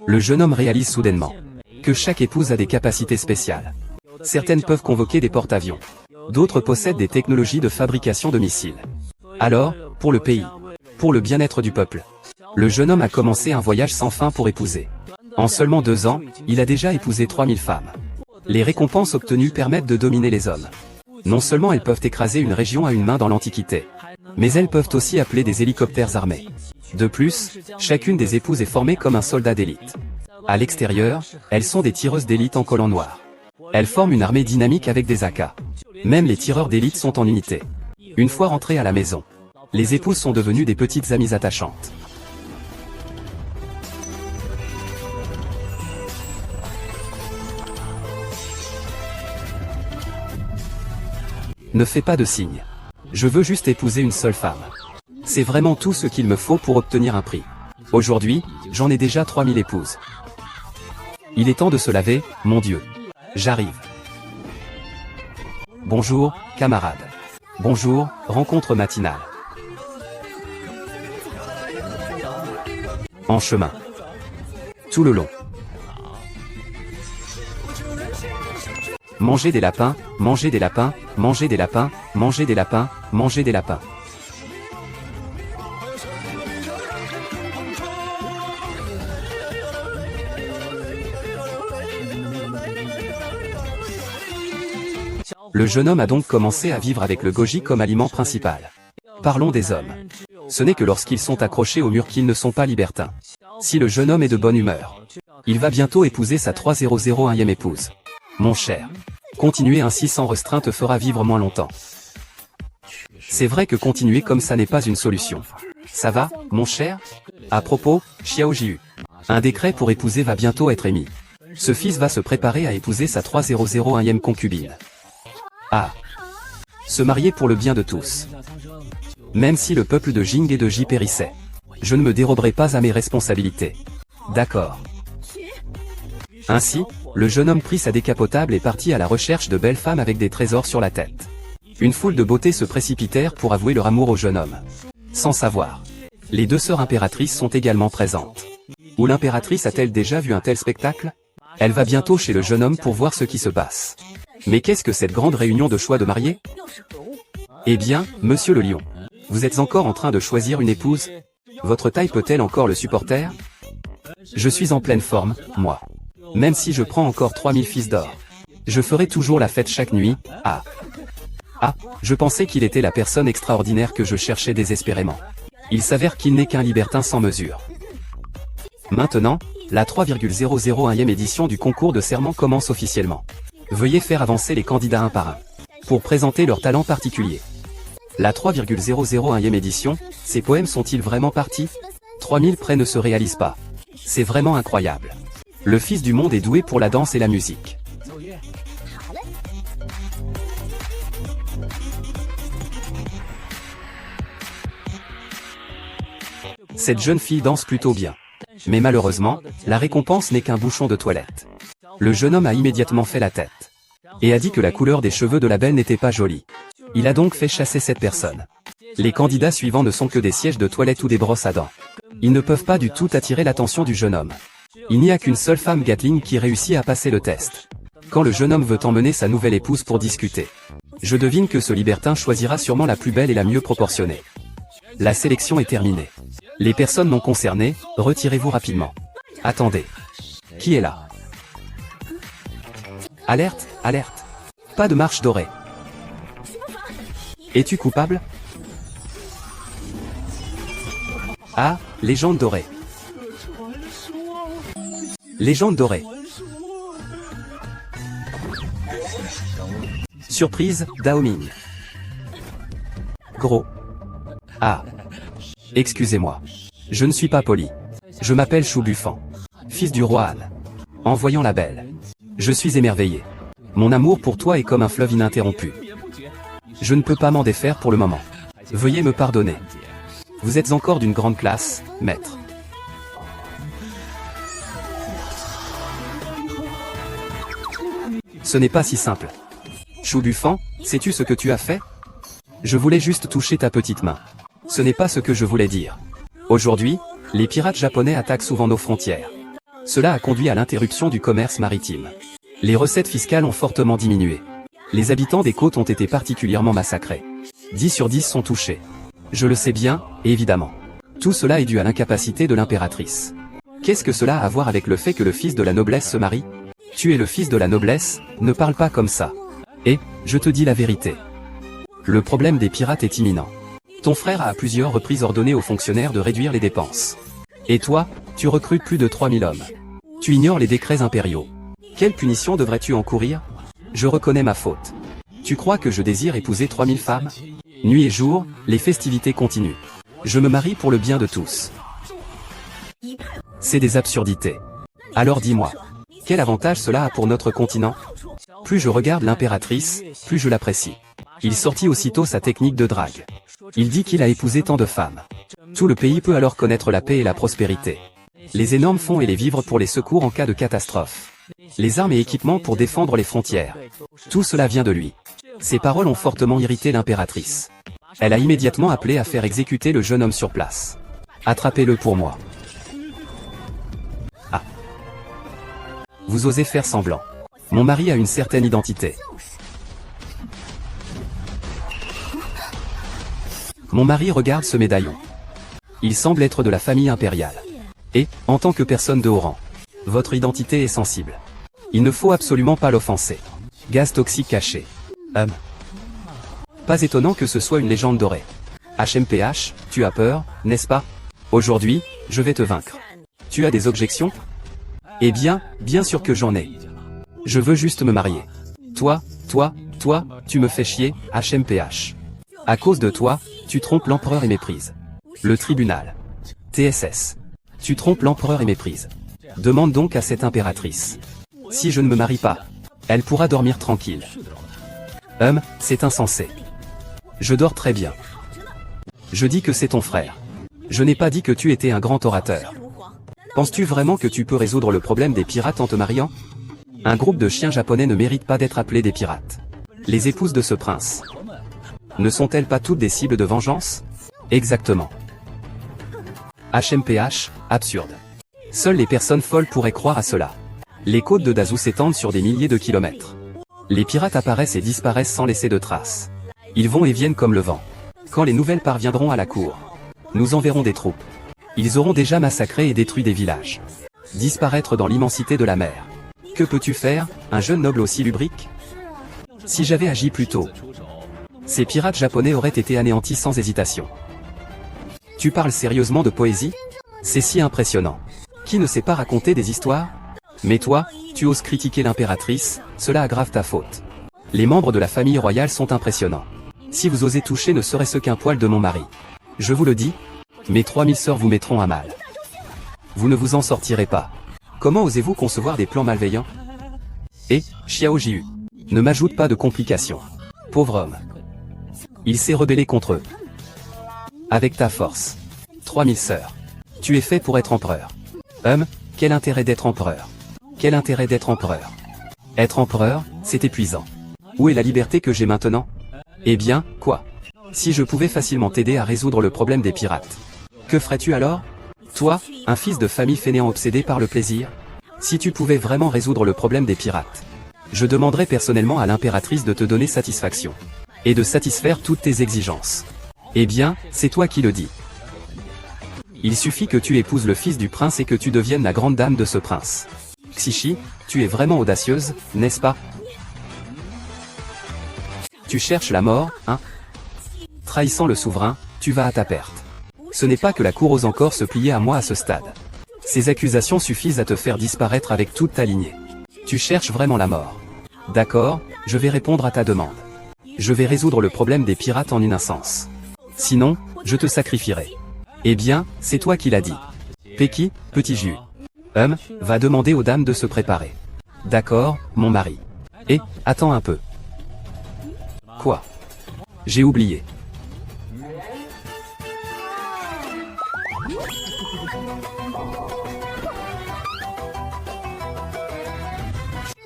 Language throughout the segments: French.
Le jeune homme réalise soudainement que chaque épouse a des capacités spéciales. Certaines peuvent convoquer des porte-avions. D'autres possèdent des technologies de fabrication de missiles. Alors, pour le pays, pour le bien-être du peuple, le jeune homme a commencé un voyage sans fin pour épouser. En seulement 2 ans, il a déjà épousé 3000 femmes. Les récompenses obtenues permettent de dominer les hommes. Non seulement elles peuvent écraser une région à une main dans l'Antiquité, mais elles peuvent aussi appeler des hélicoptères armés. De plus, chacune des épouses est formée comme un soldat d'élite. À l'extérieur, elles sont des tireuses d'élite en collant noir. Elles forment une armée dynamique avec des AK. Même les tireurs d'élite sont en unité. Une fois rentrées à la maison, les épouses sont devenues des petites amies attachantes. Ne fais pas de signe. Je veux juste épouser une seule femme. C'est vraiment tout ce qu'il me faut pour obtenir un prix. Aujourd'hui, j'en ai déjà 3000 épouses. Il est temps de se laver, mon Dieu. J'arrive. Bonjour, camarade. Bonjour, rencontre matinale. En chemin. Tout le long. Manger des lapins, manger des lapins, manger des lapins, manger des lapins, manger des lapins. Le jeune homme a donc commencé à vivre avec le goji comme aliment principal. Parlons des hommes. Ce n'est que lorsqu'ils sont accrochés au mur qu'ils ne sont pas libertins. Si le jeune homme est de bonne humeur, il va bientôt épouser sa 3001e épouse. Mon cher, continuer ainsi sans restreint te fera vivre moins longtemps. C'est vrai que continuer comme ça n'est pas une solution. Ça va, mon cher? À propos, Xiao Jiu, un décret pour épouser va bientôt être émis. Ce fils va se préparer à épouser sa 3001e concubine. Ah. Se marier pour le bien de tous. Même si le peuple de Jing et de Ji périssait, je ne me déroberai pas à mes responsabilités. D'accord. Ainsi, le jeune homme prit sa décapotable et partit à la recherche de belles femmes avec des trésors sur la tête. Une foule de beautés se précipitèrent pour avouer leur amour au jeune homme. Sans savoir. Les 2 sœurs impératrices sont également présentes. Ou l'impératrice a-t-elle déjà vu un tel spectacle? Elle va bientôt chez le jeune homme pour voir ce qui se passe. Mais qu'est-ce que cette grande réunion de choix de mariés? Eh bien, monsieur le lion, vous êtes encore en train de choisir une épouse? Votre taille peut-elle encore le supporter? Je suis en pleine forme, moi. Même si je prends encore 3000 fils d'or. Je ferai toujours la fête chaque nuit. Ah. Ah, je pensais qu'il était la personne extraordinaire que je cherchais désespérément. Il s'avère qu'il n'est qu'un libertin sans mesure. Maintenant, la 3,001e édition du concours de serment commence officiellement. Veuillez faire avancer les candidats un par un, pour présenter leurs talents particuliers. La 3,001e édition, ces poèmes sont-ils vraiment partis? 3000 près ne se réalisent pas. C'est vraiment incroyable. Le fils du monde est doué pour la danse et la musique. Cette jeune fille danse plutôt bien. Mais malheureusement, la récompense n'est qu'un bouchon de toilette. Le jeune homme a immédiatement fait la tête. Et a dit que la couleur des cheveux de la belle n'était pas jolie. Il a donc fait chasser cette personne. Les candidats suivants ne sont que des sièges de toilette ou des brosses à dents. Ils ne peuvent pas du tout attirer l'attention du jeune homme. Il n'y a qu'une seule femme Gatling qui réussit à passer le test. Quand le jeune homme veut emmener sa nouvelle épouse pour discuter, je devine que ce libertin choisira sûrement la plus belle et la mieux proportionnée. La sélection est terminée. Les personnes non concernées, retirez-vous rapidement. Attendez. Qui est là? Alerte, alerte. Pas de marche dorée. Es-tu coupable? Ah, légende dorée. Légende dorée. Surprise, Dao Ming. Gros. Ah. Excusez-moi. Je ne suis pas poli. Je m'appelle Chou Buffan. Fils du roi Han. En voyant la belle, je suis émerveillé. Mon amour pour toi est comme un fleuve ininterrompu. Je ne peux pas m'en défaire pour le moment. Veuillez me pardonner. Vous êtes encore d'une grande classe, maître. Ce n'est pas si simple. Chou Buffan, sais-tu ce que tu as fait? Je voulais juste toucher ta petite main. Ce n'est pas ce que je voulais dire. Aujourd'hui, les pirates japonais attaquent souvent nos frontières. Cela a conduit à l'interruption du commerce maritime. Les recettes fiscales ont fortement diminué. Les habitants des côtes ont été particulièrement massacrés. 10 sur 10 sont touchés. Je le sais bien, évidemment. Tout cela est dû à l'incapacité de l'impératrice. Qu'est-ce que cela a à voir avec le fait que le fils de la noblesse se marie? Tu es le fils de la noblesse, ne parle pas comme ça. Et, je te dis la vérité. Le problème des pirates est imminent. Ton frère a à plusieurs reprises ordonné aux fonctionnaires de réduire les dépenses. Et toi, tu recrutes plus de 3000 hommes. Tu ignores les décrets impériaux. Quelle punition devrais-tu encourir? Je reconnais ma faute. Tu crois que je désire épouser 3000 femmes? Nuit et jour, les festivités continuent. Je me marie pour le bien de tous. C'est des absurdités. Alors dis-moi, quel avantage cela a pour notre continent? Plus je regarde l'impératrice, plus je l'apprécie. Il sortit aussitôt sa technique de drague. Il dit qu'il a épousé tant de femmes. Tout le pays peut alors connaître la paix et la prospérité. Les énormes fonds et les vivres pour les secours en cas de catastrophe. Les armes et équipements pour défendre les frontières. Tout cela vient de lui. Ces paroles ont fortement irrité l'impératrice. Elle a immédiatement appelé à faire exécuter le jeune homme sur place. Attrapez-le pour moi. Ah. Vous osez faire semblant. Mon mari a une certaine identité. Mon mari regarde ce médaillon. Il semble être de la famille impériale. Et, en tant que personne de haut rang, votre identité est sensible. Il ne faut absolument pas l'offenser. Gaz toxique caché. Pas étonnant que ce soit une légende dorée. HMPH, tu as peur, n'est-ce pas? Aujourd'hui, je vais te vaincre. Tu as des objections? Eh bien, bien sûr que j'en ai. Je veux juste me marier. Toi, tu me fais chier, HMPH. À cause de toi, tu trompes l'empereur et méprises. Le tribunal. TSS. Tu trompes l'empereur et méprises. Demande donc à cette impératrice. Si je ne me marie pas, elle pourra dormir tranquille. C'est insensé. Je dors très bien. Je dis que c'est ton frère. Je n'ai pas dit que tu étais un grand orateur. Penses-tu vraiment que tu peux résoudre le problème des pirates en te mariant? Un groupe de chiens japonais ne mérite pas d'être appelé des pirates. Les épouses de ce prince. Ne sont-elles pas toutes des cibles de vengeance? Exactement. HMPH, absurde. Seules les personnes folles pourraient croire à cela. Les côtes de Dazou s'étendent sur des milliers de kilomètres. Les pirates apparaissent et disparaissent sans laisser de traces. Ils vont et viennent comme le vent. Quand les nouvelles parviendront à la cour, nous enverrons des troupes. Ils auront déjà massacré et détruit des villages. Disparaître dans l'immensité de la mer. Que peux-tu faire, un jeune noble aussi lubrique? Si j'avais agi plus tôt, ces pirates japonais auraient été anéantis sans hésitation. Tu parles sérieusement de poésie? C'est si impressionnant. Qui ne sait pas raconter des histoires? Mais toi, tu oses critiquer l'impératrice, cela aggrave ta faute. Les membres de la famille royale sont impressionnants. Si vous osez toucher ne serait-ce qu'un poil de mon mari, je vous le dis, mes 3000 sœurs vous mettront à mal. Vous ne vous en sortirez pas. Comment osez-vous concevoir des plans malveillants? Et, Xiao Jiu, ne m'ajoute pas de complications. Pauvre homme. Il s'est rebellé contre eux. Avec ta force. 3000 sœurs. Tu es fait pour être empereur. Quel intérêt d'être empereur? Quel intérêt d'être empereur? Être empereur, c'est épuisant. Où est la liberté que j'ai maintenant? Eh bien, quoi? Si je pouvais facilement t'aider à résoudre le problème des pirates. Que ferais-tu alors? Toi, un fils de famille fainéant obsédé par le plaisir? Si tu pouvais vraiment résoudre le problème des pirates, je demanderais personnellement à l'impératrice de te donner satisfaction. Et de satisfaire toutes tes exigences. Eh bien, c'est toi qui le dis. Il suffit que tu épouses le fils du prince et que tu deviennes la grande dame de ce prince. Xishi, tu es vraiment audacieuse, n'est-ce pas? Tu cherches la mort, hein? Trahissant le souverain, tu vas à ta perte. Ce n'est pas que la cour ose encore se plier à moi à ce stade. Ces accusations suffisent à te faire disparaître avec toute ta lignée. Tu cherches vraiment la mort. D'accord, je vais répondre à ta demande. Je vais résoudre le problème des pirates en une instance. Sinon, je te sacrifierai. Eh bien, c'est toi qui l'as dit. Peki, petit jus. Va demander aux dames de se préparer. D'accord, mon mari. Et, attends un peu. Quoi? J'ai oublié.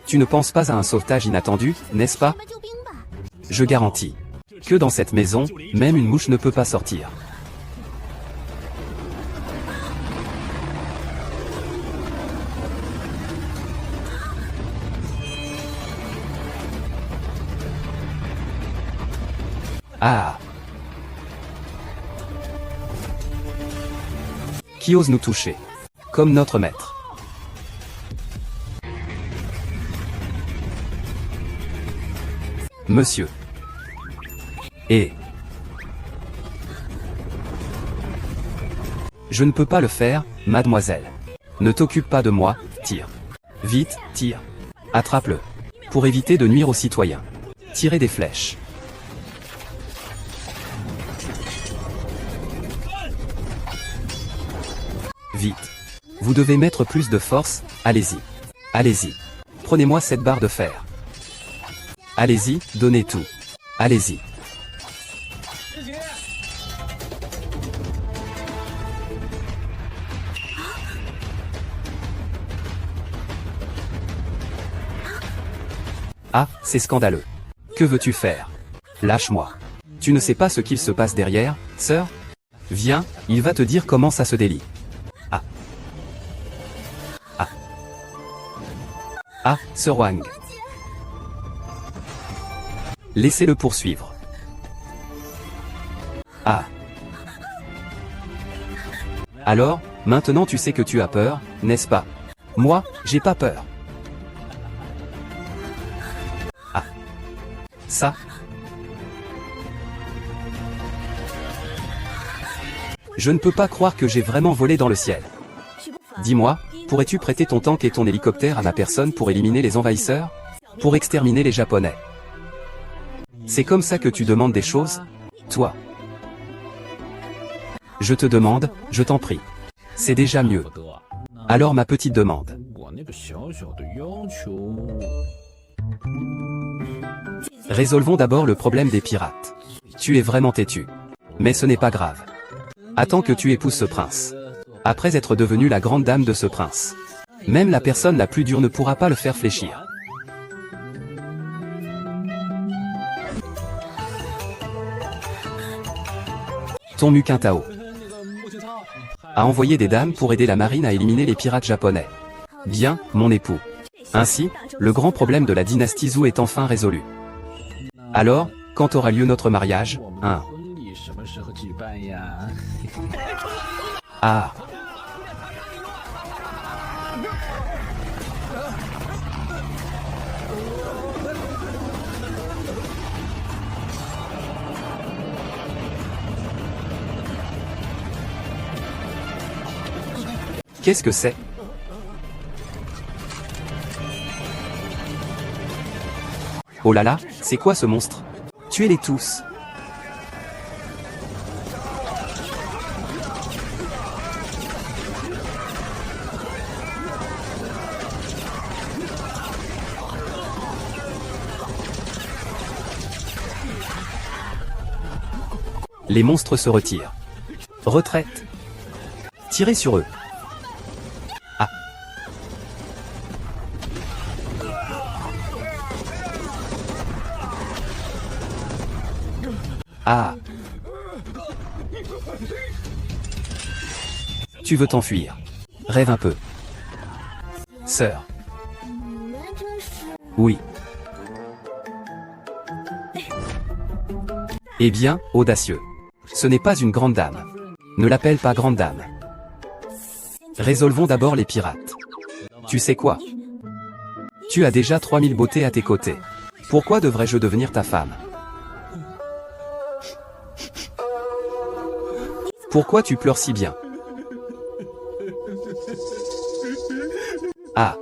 Tu ne penses pas à un sauvetage inattendu, n'est-ce pas? Je garantis que dans cette maison, même une mouche ne peut pas sortir. Ah. Qui ose nous toucher? Comme notre maître. Monsieur. Et... Je ne peux pas le faire, mademoiselle. Ne t'occupe pas de moi, tire. Vite, tire. Attrape-le. Pour éviter de nuire aux citoyens. Tirez des flèches. Vite. Vous devez mettre plus de force, allez-y. Allez-y. Prenez-moi cette barre de fer. Allez-y, donnez tout. Allez-y. Ah, c'est scandaleux. Que veux-tu faire? Lâche-moi. Tu ne sais pas ce qu'il se passe derrière, sœur? Viens, il va te dire comment ça se délie. Ah. Ah. Ah, sœur Wang. Laissez-le poursuivre. Ah. Alors, maintenant tu sais que tu as peur, n'est-ce pas? Moi, j'ai pas peur. Ah. Ça. Je ne peux pas croire que j'ai vraiment volé dans le ciel. Dis-moi, pourrais-tu prêter ton tank et ton hélicoptère à ma personne pour éliminer les envahisseurs? Pour exterminer les Japonais? C'est comme ça que tu demandes des choses? Toi. Je te demande, je t'en prie. C'est déjà mieux. Alors ma petite demande. Résolvons d'abord le problème des pirates. Tu es vraiment têtu. Mais ce n'est pas grave. Attends que tu épouses ce prince. Après être devenue la grande dame de ce prince. Même la personne la plus dure ne pourra pas le faire fléchir. Ton Mukintao a envoyé des dames pour aider la marine à éliminer les pirates japonais. Bien, mon époux. Ainsi, le grand problème de la dynastie Zhou est enfin résolu. Alors, quand aura lieu notre mariage, hein? Ah. Qu'est-ce que c'est? Oh là là, c'est quoi ce monstre? Tuez-les tous. Les monstres se retirent. Retraite. Tirez sur eux. Ah. Ah. Tu veux t'enfuir. Rêve un peu. Sœur. Oui. Eh bien, audacieux. Ce n'est pas une grande dame. Ne l'appelle pas grande dame. Résolvons d'abord les pirates. Tu sais quoi? Tu as déjà 3000 beautés à tes côtés. Pourquoi devrais-je devenir ta femme? Pourquoi tu pleures si bien? Ah.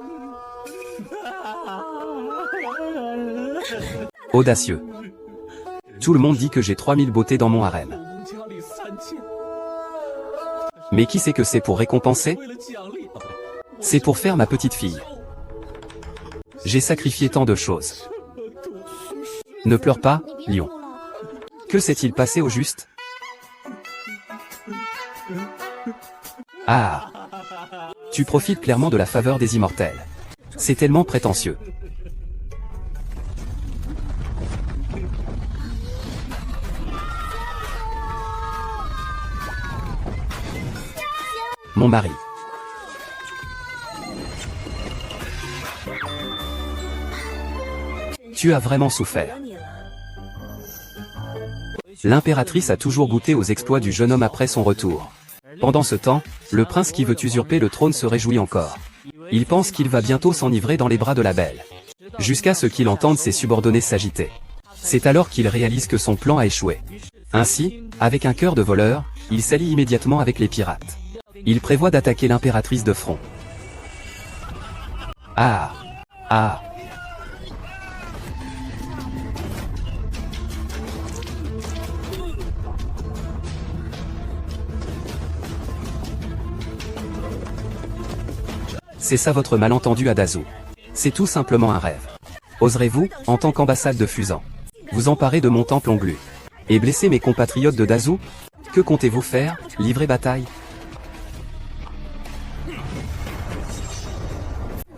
Audacieux. Tout le monde dit que j'ai 3000 beautés dans mon harem. Mais qui sait que c'est pour récompenser? C'est pour faire ma petite fille. J'ai sacrifié tant de choses. Ne pleure pas, lion. Que s'est-il passé au juste? Ah. Tu profites clairement de la faveur des immortels. C'est tellement prétentieux. Mon mari. Tu as vraiment souffert. L'impératrice a toujours goûté aux exploits du jeune homme après son retour. Pendant ce temps, le prince qui veut usurper le trône se réjouit encore. Il pense qu'il va bientôt s'enivrer dans les bras de la belle. Jusqu'à ce qu'il entende ses subordonnés s'agiter. C'est alors qu'il réalise que son plan a échoué. Ainsi, avec un cœur de voleur, il s'allie immédiatement avec les pirates. Il prévoit d'attaquer l'impératrice de front. Ah! Ah! C'est ça votre malentendu à Dazou. C'est tout simplement un rêve. Oserez-vous, en tant qu'ambassade de Fusan, vous emparer de mon temple onglu et blesser mes compatriotes de Dazou? Que comptez-vous faire, livrer bataille?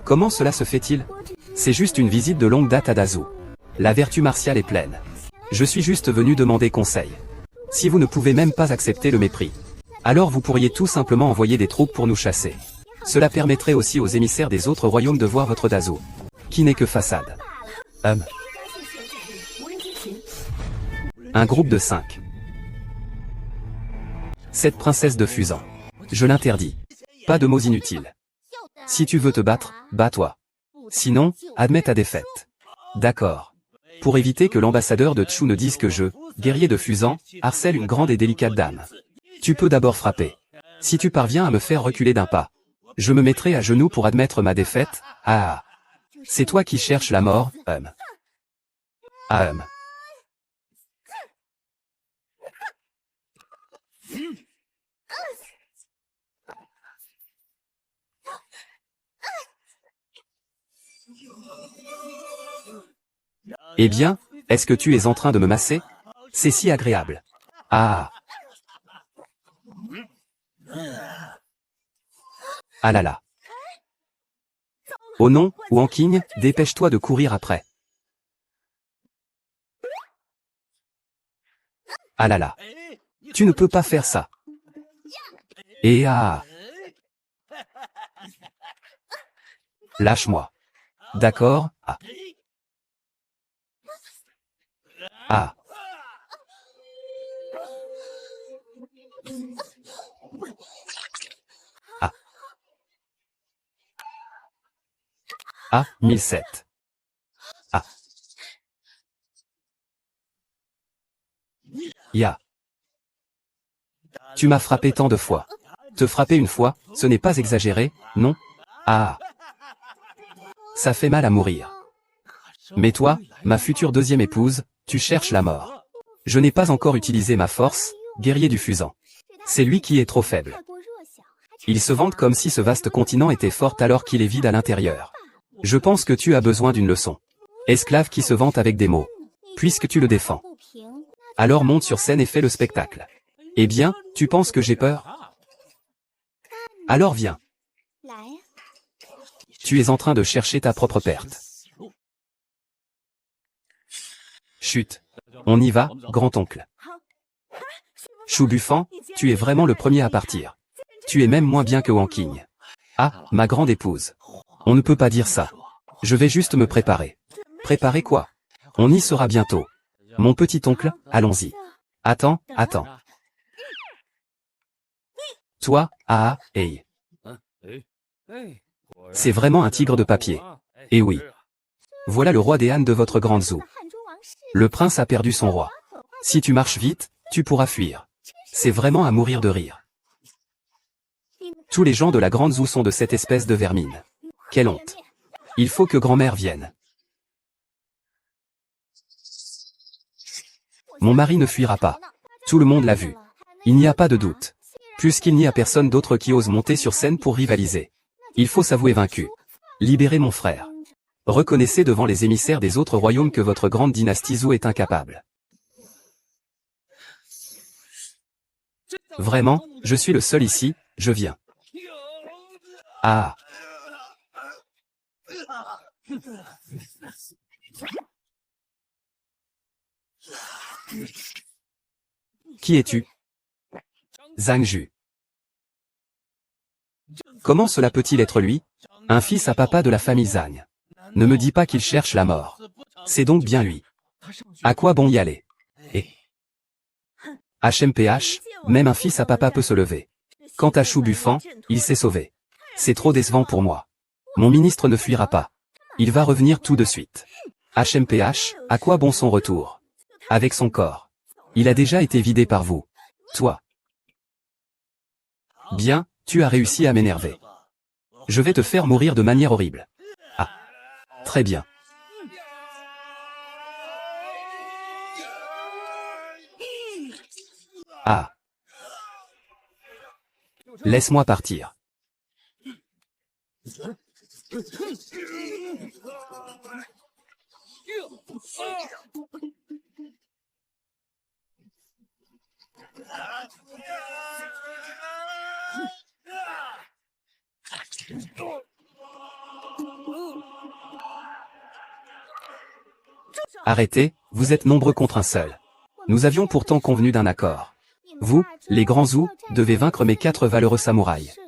Comment cela se fait-il? C'est juste une visite de longue date à Dazou. La vertu martiale est pleine. Je suis juste venu demander conseil. Si vous ne pouvez même pas accepter le mépris, alors vous pourriez tout simplement envoyer des troupes pour nous chasser. Cela permettrait aussi aux émissaires des autres royaumes de voir votre Dazou, qui n'est que façade. Un groupe de 5. Cette princesse de Fusan. Je l'interdis. Pas de mots inutiles. Si tu veux te battre, bats-toi. Sinon, admets ta défaite. D'accord. Pour éviter que l'ambassadeur de Chu ne dise que je, guerrier de Fusan, harcèle une grande et délicate dame. Tu peux d'abord frapper. Si tu parviens à me faire reculer d'un pas, je me mettrai à genoux pour admettre ma défaite. Ah. C'est toi qui cherches la mort, Eh bien, est-ce que tu es en train de me masser? C'est si agréable. Ah. Ah là là. Oh non, Wanking, dépêche-toi de courir après. Ah là là. Tu ne peux pas faire ça. Et ah. Lâche-moi. D'accord, ah. Ah. Ah. Ah, 1007. Ah. Ya. Tu m'as frappé tant de fois. Te frapper une fois, ce n'est pas exagéré, non? Ah. Ça fait mal à mourir. Mais toi, ma future deuxième épouse, tu cherches la mort. Je n'ai pas encore utilisé ma force, guerrier du Fusan. C'est lui qui est trop faible. Il se vante comme si ce vaste continent était fort alors qu'il est vide à l'intérieur. Je pense que tu as besoin d'une leçon. Esclave qui se vante avec des mots. Puisque tu le défends. Alors monte sur scène et fais le spectacle. Eh bien, tu penses que j'ai peur? Alors viens. Tu es en train de chercher ta propre perte. Chut. On y va, grand-oncle. Chou Buffant, tu es vraiment le premier à partir. Tu es même moins bien que Wanking. Ah, ma grande épouse. On ne peut pas dire ça. Je vais juste me préparer. Préparer quoi? On y sera bientôt. Mon petit oncle, allons-y. Attends. Toi, hey. C'est vraiment un tigre de papier. Eh oui. Voilà le roi des ânes de votre grande zoo. Le prince a perdu son roi. Si tu marches vite, tu pourras fuir. C'est vraiment à mourir de rire. Tous les gens de la grande zoo sont de cette espèce de vermine. Quelle honte. Il faut que grand-mère vienne. Mon mari ne fuira pas. Tout le monde l'a vu. Il n'y a pas de doute. Puisqu'il n'y a personne d'autre qui ose monter sur scène pour rivaliser. Il faut s'avouer vaincu. Libérez mon frère. Reconnaissez devant les émissaires des autres royaumes que votre grande dynastie Zhou est incapable. Vraiment, je suis le seul ici, je viens. Ah. Qui es-tu? Zhang Ju. Comment cela peut-il être lui? Un fils à papa de la famille Zhang. Ne me dis pas qu'il cherche la mort. C'est donc bien lui. À quoi bon y aller? HMPH, même un fils à papa peut se lever. Quant à Chou Buffant, il s'est sauvé. C'est trop décevant pour moi. Mon ministre ne fuira pas. Il va revenir tout de suite. HMPH, à quoi bon son retour? Avec son corps. Il a déjà été vidé par vous. Toi. Bien, tu as réussi à m'énerver. Je vais te faire mourir de manière horrible. Ah. Très bien. Ah. Laisse-moi partir. Arrêtez, vous êtes nombreux contre un seul. Nous avions pourtant convenu d'un accord. Vous, les grands Zhou, devez vaincre mes 4 valeureux samouraïs.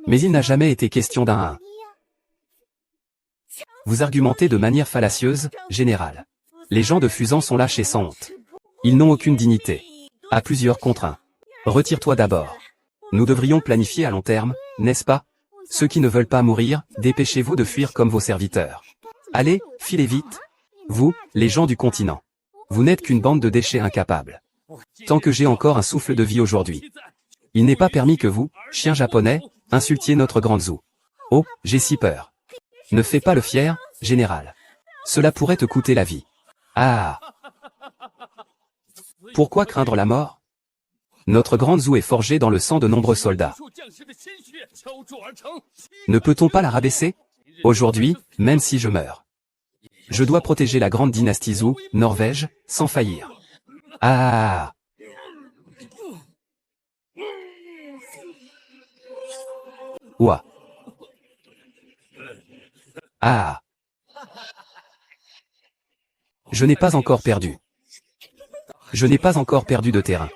Mais il n'a jamais été question d'un 1. Vous argumentez de manière fallacieuse, général. Les gens de Fuzan sont lâches et sans honte. Ils n'ont aucune dignité. À plusieurs contre 1. Retire-toi d'abord. Nous devrions planifier à long terme, n'est-ce pas? Ceux qui ne veulent pas mourir, dépêchez-vous de fuir comme vos serviteurs. Allez, filez vite. Vous, les gens du continent. Vous n'êtes qu'une bande de déchets incapables. Tant que j'ai encore un souffle de vie aujourd'hui. Il n'est pas permis que vous, chiens japonais, insultiez notre grande Zhou. Oh, j'ai si peur. Ne fais pas le fier, général. Cela pourrait te coûter la vie. Ah. Pourquoi craindre la mort? Notre grande Zhou est forgée dans le sang de nombreux soldats. Ne peut-on pas la rabaisser? Aujourd'hui, même si je meurs. Je dois protéger la grande dynastie Zhou, Norvège, sans faillir. Ah. Ouah. Ah. Je n'ai pas encore perdu. Je n'ai pas encore perdu de terrain.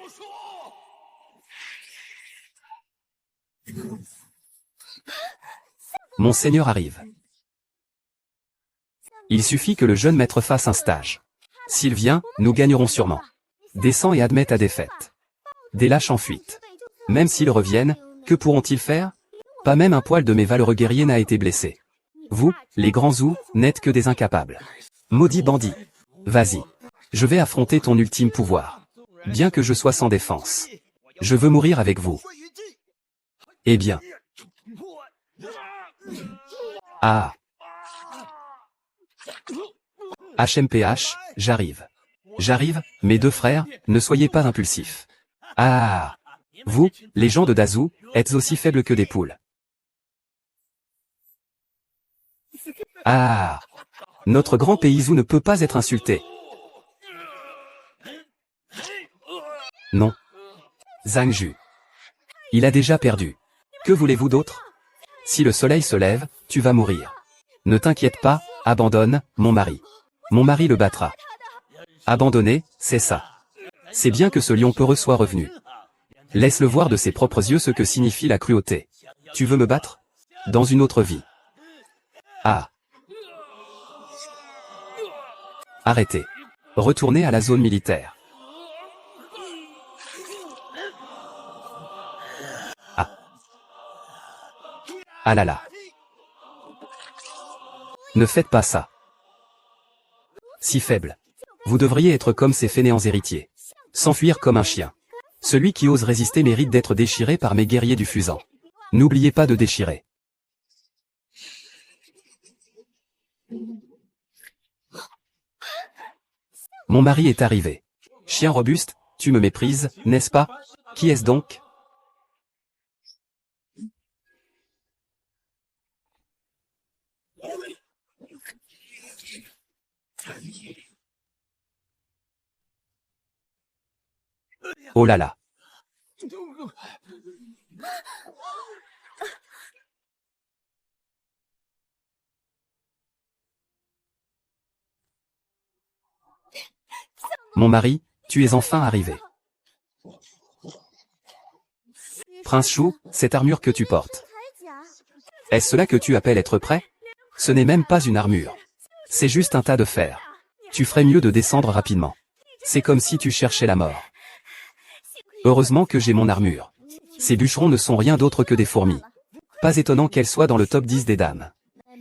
Mon seigneur arrive. Il suffit que le jeune maître fasse un stage. S'il vient, nous gagnerons sûrement. Descends et admets ta défaite. Des lâches en fuite. Même s'ils reviennent, que pourront-ils faire? Pas même un poil de mes valeureux guerriers n'a été blessé. Vous, les grands Zhou, n'êtes que des incapables. Maudit bandit. Vas-y. Je vais affronter ton ultime pouvoir. Bien que je sois sans défense. Je veux mourir avec vous. Eh bien. Ah. HMPH, j'arrive. J'arrive, mes 2 frères, ne soyez pas impulsifs. Ah. Vous, les gens de Dazhou, êtes aussi faibles que des poules. Ah. Notre grand pays Zhou ne peut pas être insulté. Non. Zhang Ju. Il a déjà perdu. Que voulez-vous d'autre? Si le soleil se lève, tu vas mourir. Ne t'inquiète pas, abandonne, mon mari. Mon mari le battra. Abandonner, c'est ça. C'est bien que ce lion peureux soit revenu. Laisse-le voir de ses propres yeux ce que signifie la cruauté. Tu veux me battre? Dans une autre vie. Ah. Arrêtez. Retournez à la zone militaire. Ah. Ah là là. Ne faites pas ça. Si faible. Vous devriez être comme ces fainéants héritiers. S'enfuir comme un chien. Celui qui ose résister mérite d'être déchiré par mes guerriers du Fuzan. N'oubliez pas de déchirer. Mon mari est arrivé. Chien robuste, tu me méprises, n'est-ce pas? Qui est-ce donc? Oh là là. Mon mari, tu es enfin arrivé. Prince Chou, cette armure que tu portes. Est-ce cela que tu appelles être prêt? Ce n'est même pas une armure. C'est juste un tas de fer. Tu ferais mieux de descendre rapidement. C'est comme si tu cherchais la mort. Heureusement que j'ai mon armure. Ces bûcherons ne sont rien d'autre que des fourmis. Pas étonnant qu'elles soient dans le top 10 des dames.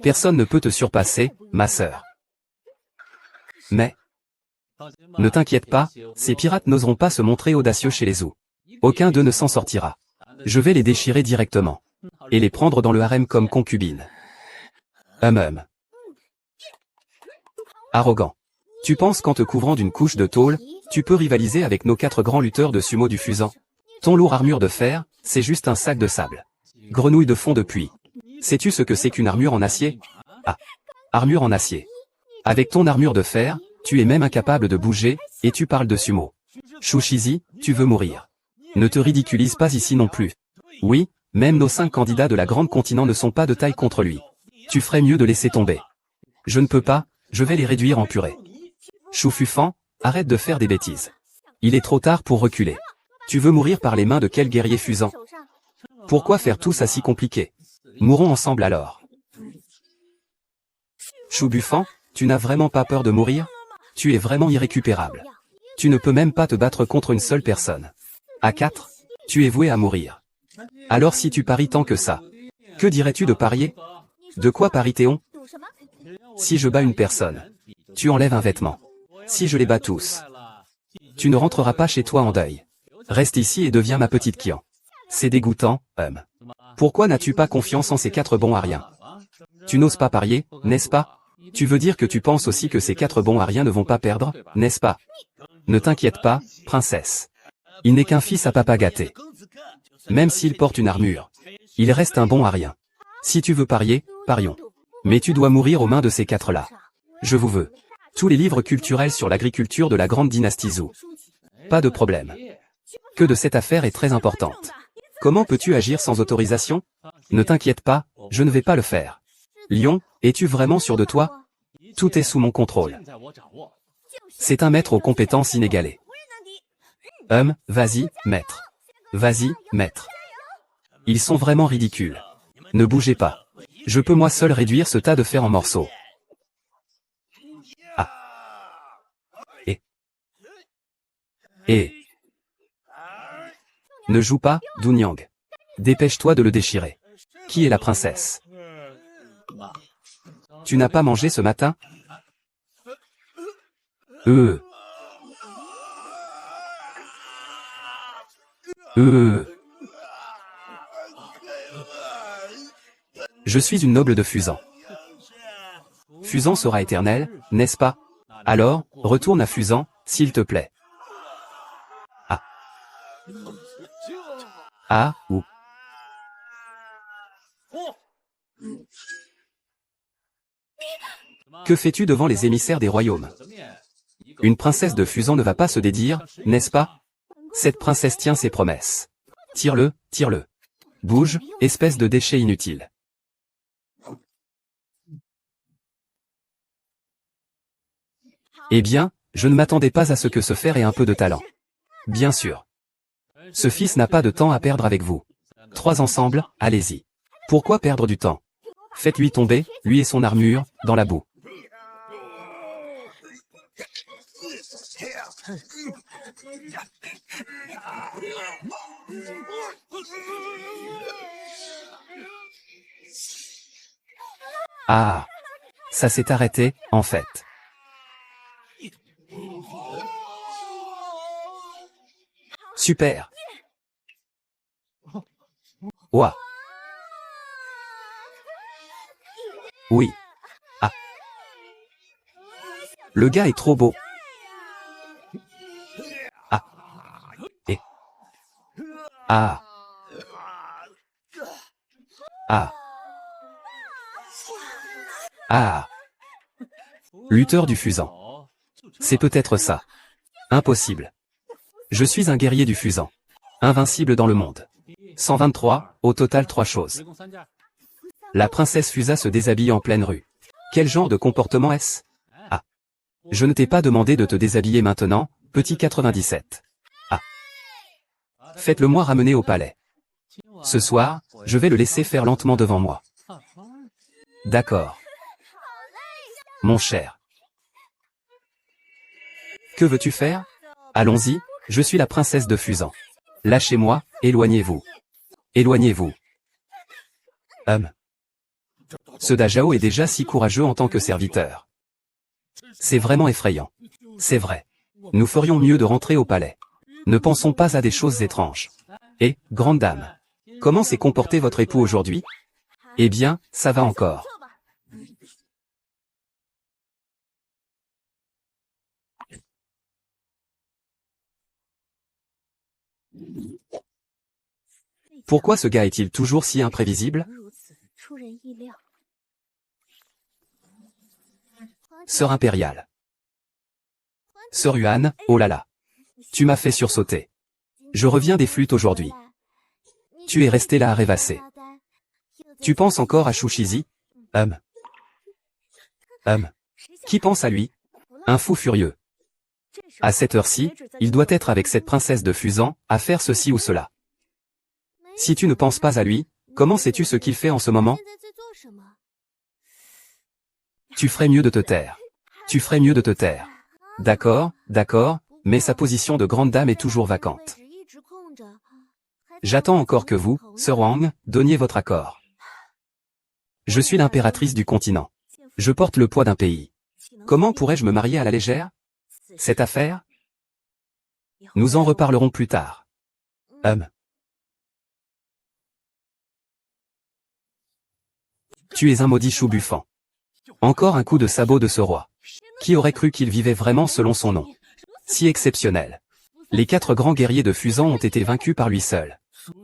Personne ne peut te surpasser, ma sœur. Mais, ne t'inquiète pas, ces pirates n'oseront pas se montrer audacieux chez les Zhou. Aucun d'eux ne s'en sortira. Je vais les déchirer directement. Et les prendre dans le harem comme concubines. Arrogant. Tu penses qu'en te couvrant d'une couche de tôle, tu peux rivaliser avec nos 4 grands lutteurs de sumo du Fusan? Ton lourd armure de fer, c'est juste un sac de sable. Grenouille de fond de puits. Sais-tu ce que c'est qu'une armure en acier? Ah. Armure en acier. Avec ton armure de fer, tu es même incapable de bouger, et tu parles de sumo. Shushizi, tu veux mourir. Ne te ridiculise pas ici non plus. Oui, même nos 5 candidats de la grande continent ne sont pas de taille contre lui. Tu ferais mieux de laisser tomber. Je ne peux pas, je vais les réduire en purée. Choufufan, arrête de faire des bêtises. Il est trop tard pour reculer. Tu veux mourir par les mains de quel guerrier Fusan? Pourquoi faire tout ça si compliqué? Mourons ensemble alors. Choubufan, tu n'as vraiment pas peur de mourir? Tu es vraiment irrécupérable. Tu ne peux même pas te battre contre une seule personne. À 4, tu es voué à mourir. Alors si tu paries tant que ça, que dirais-tu de parier? De quoi parie Théon? Si je bats une personne, tu enlèves un vêtement. Si je les bats tous, tu ne rentreras pas chez toi en deuil. Reste ici et deviens ma petite Kian. C'est dégoûtant, Pourquoi n'as-tu pas confiance en ces 4 bons ariens? Tu n'oses pas parier, n'est-ce pas? Tu veux dire que tu penses aussi que ces 4 bons ariens ne vont pas perdre, n'est-ce pas? Ne t'inquiète pas, princesse. Il n'est qu'un fils à papa gâté. Même s'il porte une armure, il reste un bon arien. Si tu veux parier, parions. Mais tu dois mourir aux mains de ces 4-là. Je vous veux. Tous les livres culturels sur l'agriculture de la grande dynastie Zhou. Pas de problème. Que de cette affaire est très importante. Comment peux-tu agir sans autorisation? Ne t'inquiète pas, je ne vais pas le faire. Lion, es-tu vraiment sûr de toi? Tout est sous mon contrôle. C'est un maître aux compétences inégalées. Vas-y, maître. Vas-y, maître. Ils sont vraiment ridicules. Ne bougez pas. Je peux moi seul réduire ce tas de fer en morceaux. Ah. Et. Ne joue pas, Dunyang. Dépêche-toi de le déchirer. Qui est la princesse? Tu n'as pas mangé ce matin? Je suis une noble de Fusan. Fusan sera éternel, n'est-ce pas? Alors, retourne à Fusan, s'il te plaît. Ah. Ah, ou. Que fais-tu devant les émissaires des royaumes? Une princesse de Fusan ne va pas se dédire, n'est-ce pas? Cette princesse tient ses promesses. Tire-le, tire-le. Bouge, espèce de déchet inutile. Eh bien, je ne m'attendais pas à ce que ce fer ait un peu de talent. Bien sûr. Ce fils n'a pas de temps à perdre avec vous. 3 ensemble, allez-y. Pourquoi perdre du temps? Faites-lui tomber, lui et son armure, dans la boue. Ah. Ça s'est arrêté, en fait. Super. Ouah. Oui. Ah. Le gars est trop beau. Ah. Et. Ah. Ah. Ah. Lutteur du Fusan. C'est peut-être ça. Impossible. Je suis un guerrier du Fusan. Invincible dans le monde. 123, au total 3 choses. La princesse Fusa se déshabille en pleine rue. Quel genre de comportement est-ce? Ah. Je ne t'ai pas demandé de te déshabiller maintenant, petit 97. Ah. Faites-le moi ramener au palais. Ce soir, je vais le laisser faire lentement devant moi. D'accord. Mon cher. Que veux-tu faire? Allons-y, je suis la princesse de Fusan. Lâchez-moi, éloignez-vous. Éloignez-vous. Ce Dajao est déjà si courageux en tant que serviteur. C'est vraiment effrayant. C'est vrai. Nous ferions mieux de rentrer au palais. Ne pensons pas à des choses étranges. Et, grande dame, comment s'est comporté votre époux aujourd'hui? Eh bien, ça va encore. Pourquoi ce gars est-il toujours si imprévisible? Sœur impériale. Sœur Yuan, oh là là. Tu m'as fait sursauter. Je reviens des flûtes aujourd'hui. Tu es resté là à rêvasser. Tu penses encore à Shuchizi? Qui pense à lui? Un fou furieux. À cette heure-ci, il doit être avec cette princesse de Fusan, à faire ceci ou cela. Si tu ne penses pas à lui, comment sais-tu ce qu'il fait en ce moment? Tu ferais mieux de te taire. Tu ferais mieux de te taire. D'accord, d'accord, mais sa position de grande dame est toujours vacante. J'attends encore que vous, Sœur Wang, donniez votre accord. Je suis l'impératrice du continent. Je porte le poids d'un pays. Comment pourrais-je me marier à la légère? Cette affaire? Nous en reparlerons plus tard. Tu es un maudit chou buffant. Encore un coup de sabot de ce roi. Qui aurait cru qu'il vivait vraiment selon son nom? Si exceptionnel. Les 4 grands guerriers de Fusan ont été vaincus par lui seul.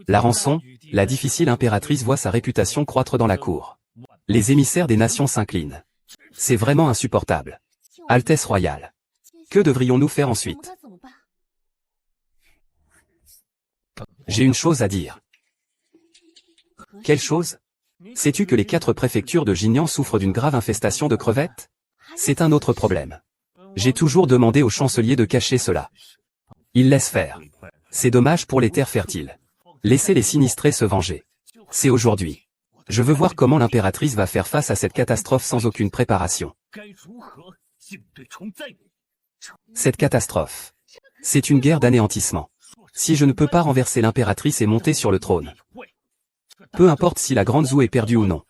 La rançon, la difficile impératrice voit sa réputation croître dans la cour. Les émissaires des nations s'inclinent. C'est vraiment insupportable. Altesse royale. Que devrions-nous faire ensuite? J'ai une chose à dire. Quelle chose? Sais-tu que les 4 préfectures de Jinyan souffrent d'une grave infestation de crevettes? C'est un autre problème. J'ai toujours demandé au chancelier de cacher cela. Il laisse faire. C'est dommage pour les terres fertiles. Laissez les sinistrés se venger. C'est aujourd'hui. Je veux voir comment l'impératrice va faire face à cette catastrophe sans aucune préparation. Cette catastrophe. C'est une guerre d'anéantissement. Si je ne peux pas renverser l'impératrice et monter sur le trône. Peu importe si la grande Zhou est perdue ou non.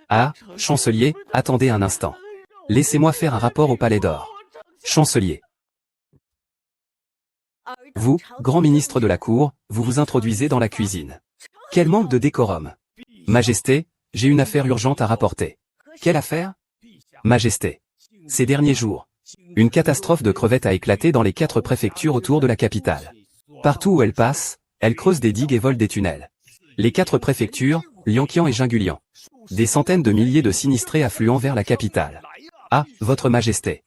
Ah, chancelier, attendez un instant. Laissez-moi faire un rapport au palais d'or. Chancelier. Vous, grand ministre de la cour, vous vous introduisez dans la cuisine. Quel manque de décorum. Majesté, j'ai une affaire urgente à rapporter. Quelle affaire? Majesté. Ces derniers jours, une catastrophe de crevettes a éclaté dans les 4 préfectures autour de la capitale. Partout où elle passe, elle creuse des digues et vole des tunnels. Les 4 préfectures, Lianqian et Jingulian. Des centaines de milliers de sinistrés affluent vers la capitale. Ah, votre majesté.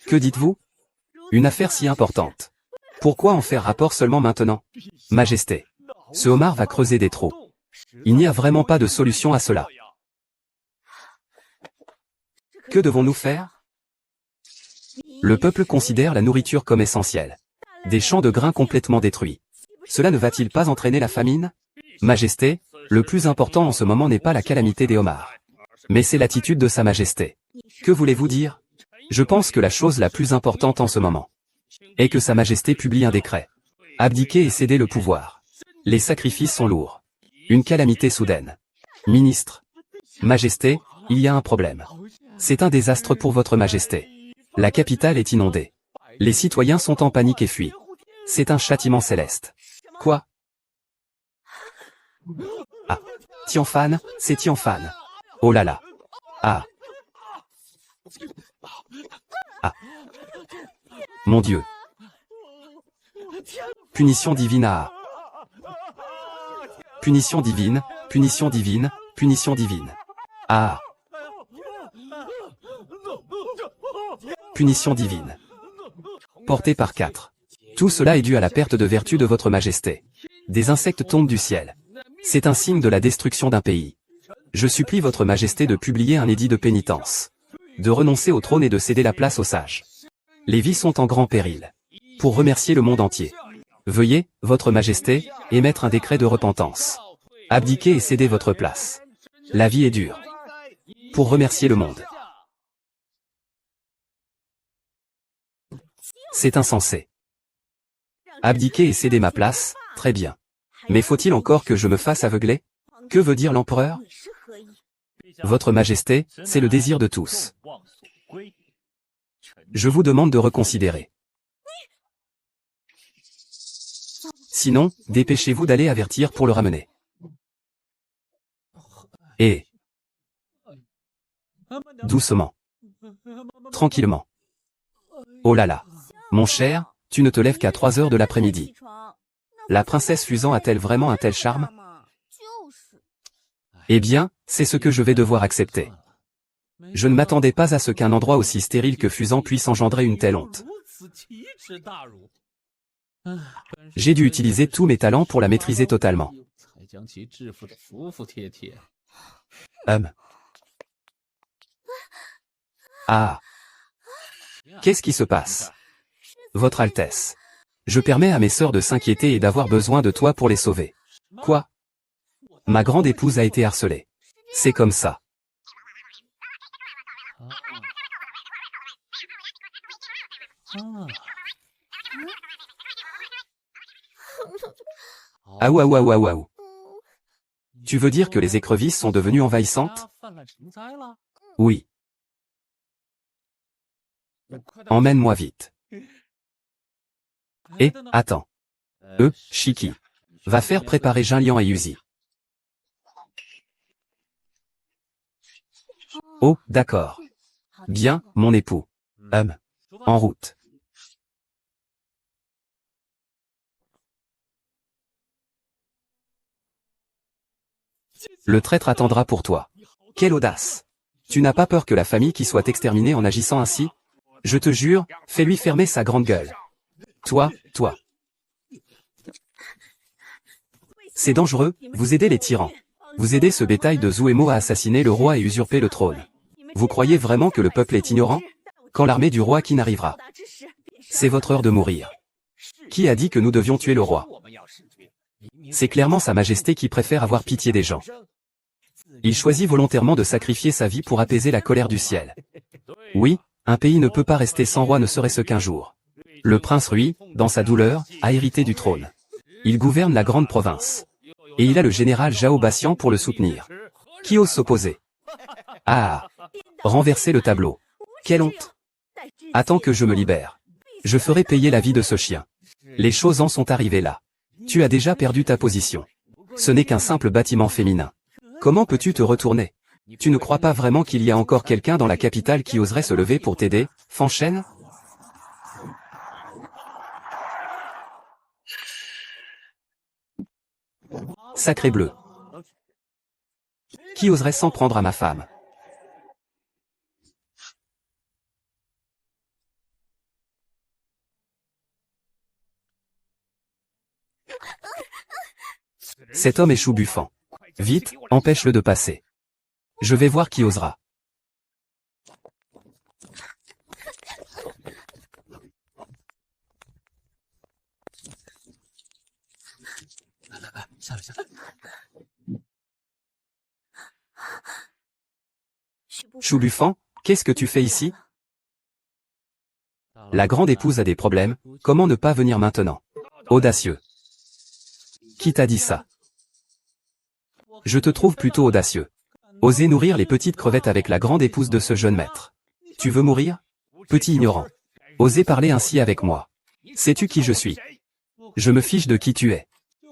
Que dites-vous? Une affaire si importante. Pourquoi en faire rapport seulement maintenant? Majesté. Ce homard va creuser des trous. Il n'y a vraiment pas de solution à cela. Que devons-nous faire? Le peuple considère la nourriture comme essentielle. Des champs de grains complètement détruits. Cela ne va-t-il pas entraîner la famine? Majesté, le plus important en ce moment n'est pas la calamité des homards. Mais c'est l'attitude de sa majesté. Que voulez-vous dire? Je pense que la chose la plus importante en ce moment est que sa majesté publie un décret. Abdiquer et céder le pouvoir. Les sacrifices sont lourds. Une calamité soudaine. Ministre. Majesté, il y a un problème. C'est un désastre pour votre majesté. La capitale est inondée. Les citoyens sont en panique et fuient. C'est un châtiment céleste. Quoi? Ah. Tianfan, c'est Tianfan. Oh là là. Ah. Ah. Mon Dieu. Punition divine à... Punition divine, punition divine, punition divine. Ah. Punition divine. Portée par 4. Tout cela est dû à la perte de vertu de votre majesté. Des insectes tombent du ciel. C'est un signe de la destruction d'un pays. Je supplie votre majesté de publier un édit de pénitence. De renoncer au trône et de céder la place aux sages. Les vies sont en grand péril. Pour remercier le monde entier. Veuillez, votre majesté, émettre un décret de repentance. Abdiquez et cédez votre place. La vie est dure. Pour remercier le monde. C'est insensé. Abdiquer et céder ma place, très bien. Mais faut-il encore que je me fasse aveugler? Que veut dire l'empereur? Votre Majesté, c'est le désir de tous. Je vous demande de reconsidérer. Sinon, dépêchez-vous d'aller avertir pour le ramener. Et doucement. Tranquillement. Oh là là. Mon cher, tu ne te lèves qu'à 3 heures de l'après-midi. La princesse Fuzan a-t-elle vraiment un tel charme? Eh bien, c'est ce que je vais devoir accepter. Je ne m'attendais pas à ce qu'un endroit aussi stérile que Fuzan puisse engendrer une telle honte. J'ai dû utiliser tous mes talents pour la maîtriser totalement. Ah. Qu'est-ce qui se passe? Votre Altesse. Je permets à mes sœurs de s'inquiéter et d'avoir besoin de toi pour les sauver. Quoi? Ma grande épouse a été harcelée. C'est comme ça. Ah ouah ouah ouah ouah. Tu veux dire que les écrevisses sont devenues envahissantes? Oui. Emmène-moi vite. Et, attends. Shiki. Va faire préparer Jinlian et Yuzi. Oh, d'accord. Bien, mon époux. En route. Le traître attendra pour toi. Quelle audace! Tu n'as pas peur que la famille qui soit exterminée en agissant ainsi? Je te jure, fais-lui fermer sa grande gueule. Toi. C'est dangereux, vous aidez les tyrans. Vous aidez ce bétail de Zuemo à assassiner le roi et usurper le trône. Vous croyez vraiment que le peuple est ignorant? Quand l'armée du roi qui n'arrivera? C'est votre heure de mourir. Qui a dit que nous devions tuer le roi? C'est clairement Sa Majesté qui préfère avoir pitié des gens. Il choisit volontairement de sacrifier sa vie pour apaiser la colère du ciel. Oui, un pays ne peut pas rester sans roi ne serait-ce qu'un jour. Le prince Rui, dans sa douleur, a hérité du trône. Il gouverne la grande province. Et il a le général Zhao Baxian pour le soutenir. Qui ose s'opposer? Ah! Renverser le tableau. Quelle honte! Attends que je me libère. Je ferai payer la vie de ce chien. Les choses en sont arrivées là. Tu as déjà perdu ta position. Ce n'est qu'un simple bâtiment féminin. Comment peux-tu te retourner? Tu ne crois pas vraiment qu'il y a encore quelqu'un dans la capitale qui oserait se lever pour t'aider, Fan Shen? Sacré bleu. Qui oserait s'en prendre à ma femme? Cet homme est chou buffant. Vite, empêche-le de passer. Je vais voir qui osera. Chou buffant, qu'est-ce que tu fais ici? La grande épouse a des problèmes, comment ne pas venir maintenant? Audacieux. Qui t'a dit ça? Je te trouve plutôt audacieux. Oser nourrir les petites crevettes avec la grande épouse de ce jeune maître. Tu veux mourir? Petit ignorant. Oser parler ainsi avec moi. Sais-tu qui je suis? Je me fiche de qui tu es.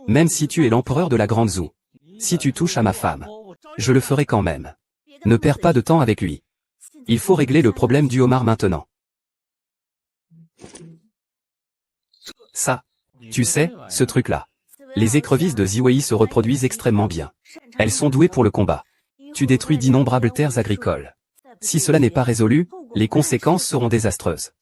Même si tu es l'empereur de la Grande Zhou. Si tu touches à ma femme, je le ferai quand même. Ne perds pas de temps avec lui. Il faut régler le problème du homard maintenant. Ça, tu sais, ce truc-là. Les écrevisses de Ziwei se reproduisent extrêmement bien. Elles sont douées pour le combat. Tu détruis d'innombrables terres agricoles. Si cela n'est pas résolu, les conséquences seront désastreuses.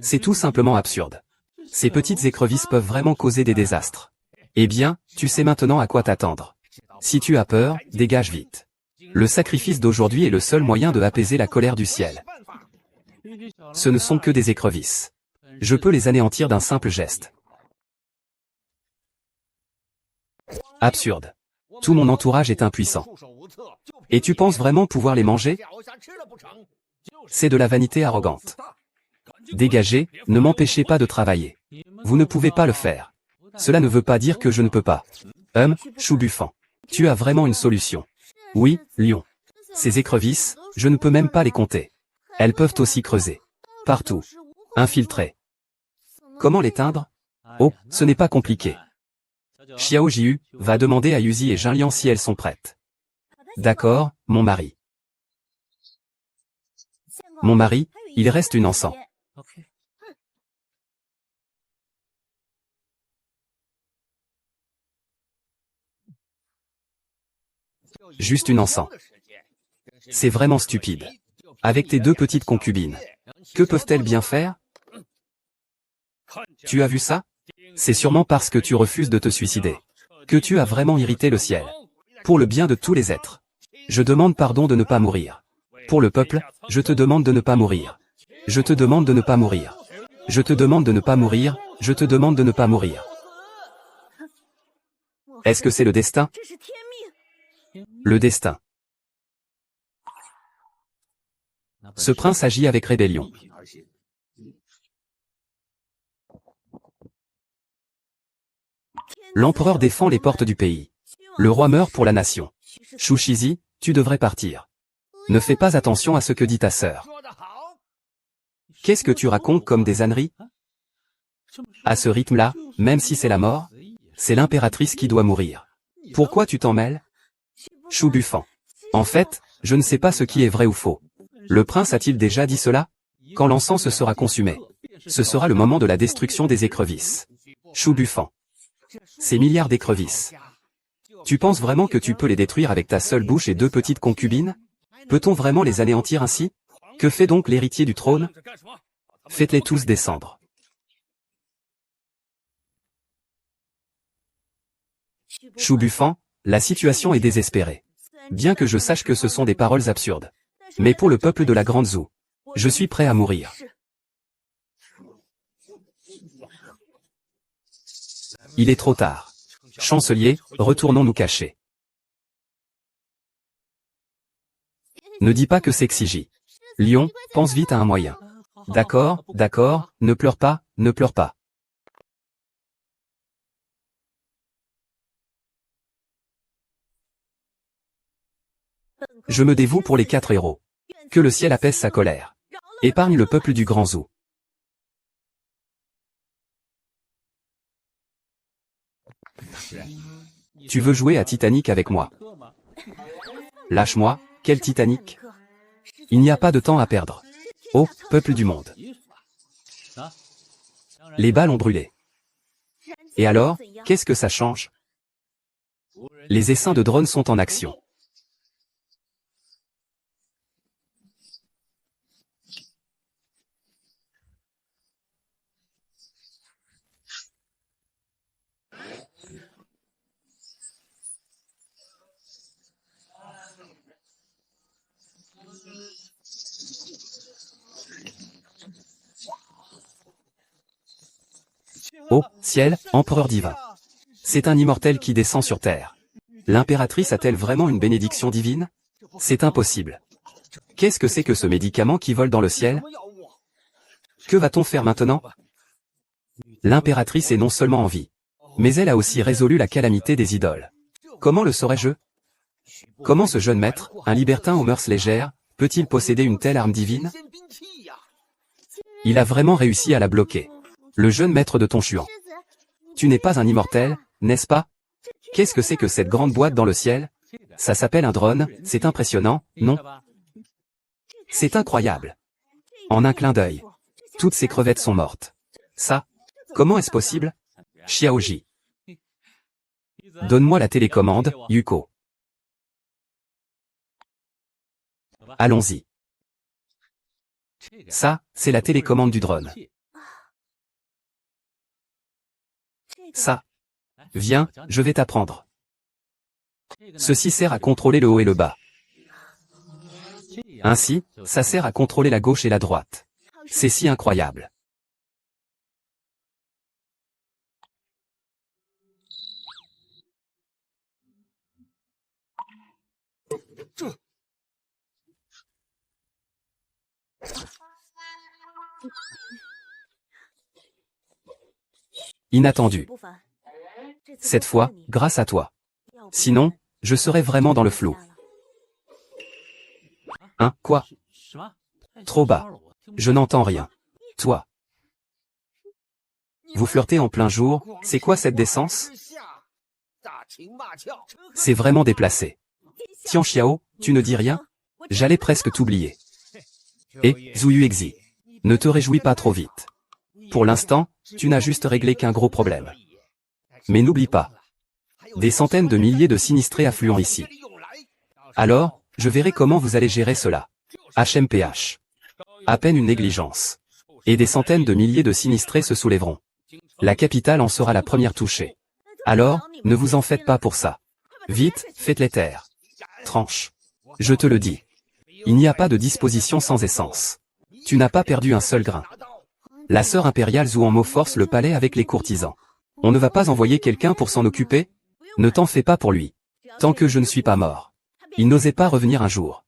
C'est tout simplement absurde. Ces petites écrevisses peuvent vraiment causer des désastres. Eh bien, tu sais maintenant à quoi t'attendre. Si tu as peur, dégage vite. Le sacrifice d'aujourd'hui est le seul moyen de apaiser la colère du ciel. Ce ne sont que des écrevisses. Je peux les anéantir d'un simple geste. Absurde. Tout mon entourage est impuissant. Et tu penses vraiment pouvoir les manger? C'est de la vanité arrogante. Dégagez, ne m'empêchez pas de travailler. Vous ne pouvez pas le faire. Cela ne veut pas dire que je ne peux pas. Chou buffant. Tu as vraiment une solution. Oui, lion. Ces écrevisses, je ne peux même pas les compter. Elles peuvent aussi creuser. Partout. Infiltrer. Comment l'éteindre? Oh, ce n'est pas compliqué. Xiao Jiu va demander à Yuzi et Jinlian si elles sont prêtes. D'accord, mon mari. Mon mari, il reste une encens. Juste une encens. C'est vraiment stupide. Avec tes deux petites concubines. Que peuvent-elles bien faire? Tu as vu ça? C'est sûrement parce que tu refuses de te suicider. Que tu as vraiment irrité le ciel. Pour le bien de tous les êtres. Je demande pardon de ne pas mourir. Pour le peuple, je te demande de ne pas mourir. Je te demande de ne pas mourir. Je te demande de ne pas mourir, je te demande de ne pas mourir. Est-ce que c'est le destin? Le destin. Ce prince agit avec rébellion. L'empereur défend les portes du pays. Le roi meurt pour la nation. Shu Shizi, tu devrais partir. Ne fais pas attention à ce que dit ta sœur. Qu'est-ce que tu racontes comme des âneries? À ce rythme-là, même si c'est la mort, c'est l'impératrice qui doit mourir. Pourquoi tu t'en mêles? Chou buffant. En fait, je ne sais pas ce qui est vrai ou faux. Le prince a-t-il déjà dit cela? Quand l'encens se sera consumé, ce sera le moment de la destruction des écrevisses. Chou buffant. Ces milliards d'écrevisses. Tu penses vraiment que tu peux les détruire avec ta seule bouche et deux petites concubines? Peut-on vraiment les anéantir ainsi? Que fait donc l'héritier du trône? Faites-les tous descendre. Chou buffant, la situation est désespérée. Bien que je sache que ce sont des paroles absurdes. Mais pour le peuple de la Grande Zhou, je suis prêt à mourir. Il est trop tard. Chancelier, retournons nous cacher. Ne dis pas que c'est Xiji. Lion, pense vite à un moyen. D'accord, d'accord, ne pleure pas, ne pleure pas. Je me dévoue pour les 4 héros. Que le ciel apaise sa colère. Épargne le peuple du Grand Zhou. Tu veux jouer à Titanic avec moi? Lâche-moi, quel Titanic? Il n'y a pas de temps à perdre. Oh, peuple du monde. Les balles ont brûlé. Et alors, qu'est-ce que ça change? Les essaims de drones sont en action. Oh, ciel, empereur divin. C'est un immortel qui descend sur terre. L'impératrice a-t-elle vraiment une bénédiction divine? C'est impossible. Qu'est-ce que c'est que ce médicament qui vole dans le ciel? Que va-t-on faire maintenant? L'impératrice est non seulement en vie, mais elle a aussi résolu la calamité des idoles. Comment le saurais-je? Comment ce jeune maître, un libertin aux mœurs légères, peut-il posséder une telle arme divine? Il a vraiment réussi à la bloquer. Le jeune maître de Tongxuan. Tu n'es pas un immortel, n'est-ce pas? Qu'est-ce que c'est que cette grande boîte dans le ciel? Ça s'appelle un drone, c'est impressionnant, non? C'est incroyable. En un clin d'œil. Toutes ces crevettes sont mortes. Ça? Comment est-ce possible? Xiaoji. Donne-moi la télécommande, Yuko. Allons-y. Ça, c'est la télécommande du drone. Ça. Viens, je vais t'apprendre. Ceci sert à contrôler le haut et le bas. Ainsi, ça sert à contrôler la gauche et la droite. C'est si incroyable. Inattendu. Cette fois, grâce à toi. Sinon, je serais vraiment dans le flou. Hein, quoi? Trop bas. Je n'entends rien. Toi. Vous flirtez en plein jour, c'est quoi cette décence? C'est vraiment déplacé. Tian Xiao, tu ne dis rien? J'allais presque t'oublier. Et, Zhu Yuexi, ne te réjouis pas trop vite. Pour l'instant, tu n'as juste réglé qu'un gros problème. Mais n'oublie pas. Des centaines de milliers de sinistrés affluent ici. Alors, je verrai comment vous allez gérer cela. HMPH. À peine une négligence. Et des centaines de milliers de sinistrés se soulèveront. La capitale en sera la première touchée. Alors, ne vous en faites pas pour ça. Vite, faites-les taire. Tranche. Je te le dis. Il n'y a pas de disposition sans essence. Tu n'as pas perdu un seul grain. La sœur impériale Zhuangmo force le palais avec les courtisans. On ne va pas envoyer quelqu'un pour s'en occuper? Ne t'en fais pas pour lui. Tant que je ne suis pas mort. Il n'osait pas revenir un jour.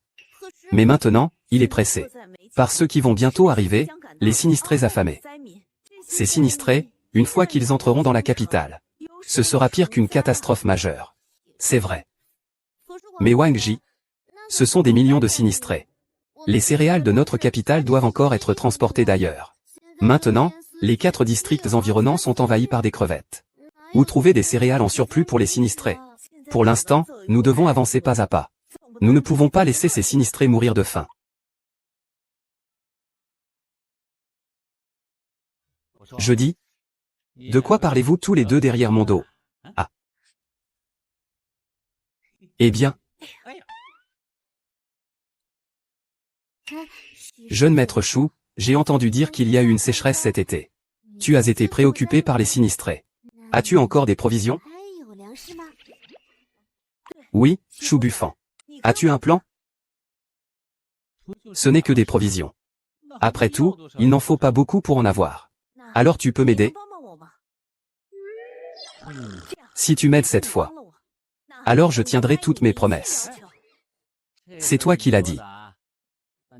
Mais maintenant, il est pressé. Par ceux qui vont bientôt arriver, les sinistrés affamés. Ces sinistrés, une fois qu'ils entreront dans la capitale, ce sera pire qu'une catastrophe majeure. C'est vrai. Mais Wang Ji, ce sont des millions de sinistrés. Les céréales de notre capitale doivent encore être transportées d'ailleurs. Maintenant, les 4 districts environnants sont envahis par des crevettes. Où trouver des céréales en surplus pour les sinistrés? Pour l'instant, nous devons avancer pas à pas. Nous ne pouvons pas laisser ces sinistrés mourir de faim. Je dis, de quoi parlez-vous tous les deux derrière mon dos? Ah. Eh bien. Jeune maître Chou, j'ai entendu dire qu'il y a eu une sécheresse cet été. Tu as été préoccupé par les sinistrés. As-tu encore des provisions? Oui, Chou Buffant. As-tu un plan? Ce n'est que des provisions. Après tout, il n'en faut pas beaucoup pour en avoir. Alors tu peux m'aider? Si tu m'aides cette fois, alors je tiendrai toutes mes promesses. C'est toi qui l'as dit.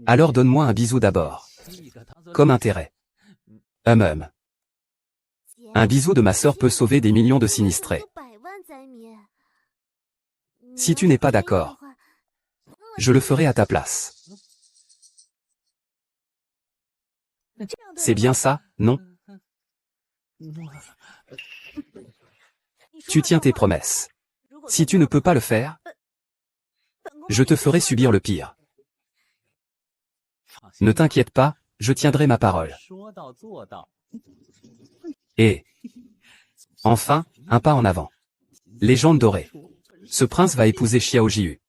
Alors donne-moi un bisou d'abord. Comme intérêt. Un bisou de ma sœur peut sauver des millions de sinistrés. Si tu n'es pas d'accord, je le ferai à ta place. C'est bien ça, non? Tu tiens tes promesses. Si tu ne peux pas le faire, je te ferai subir le pire. Ne t'inquiète pas, je tiendrai ma parole. Et enfin, un pas en avant. Légende dorée. Ce prince va épouser Xiao Jiu.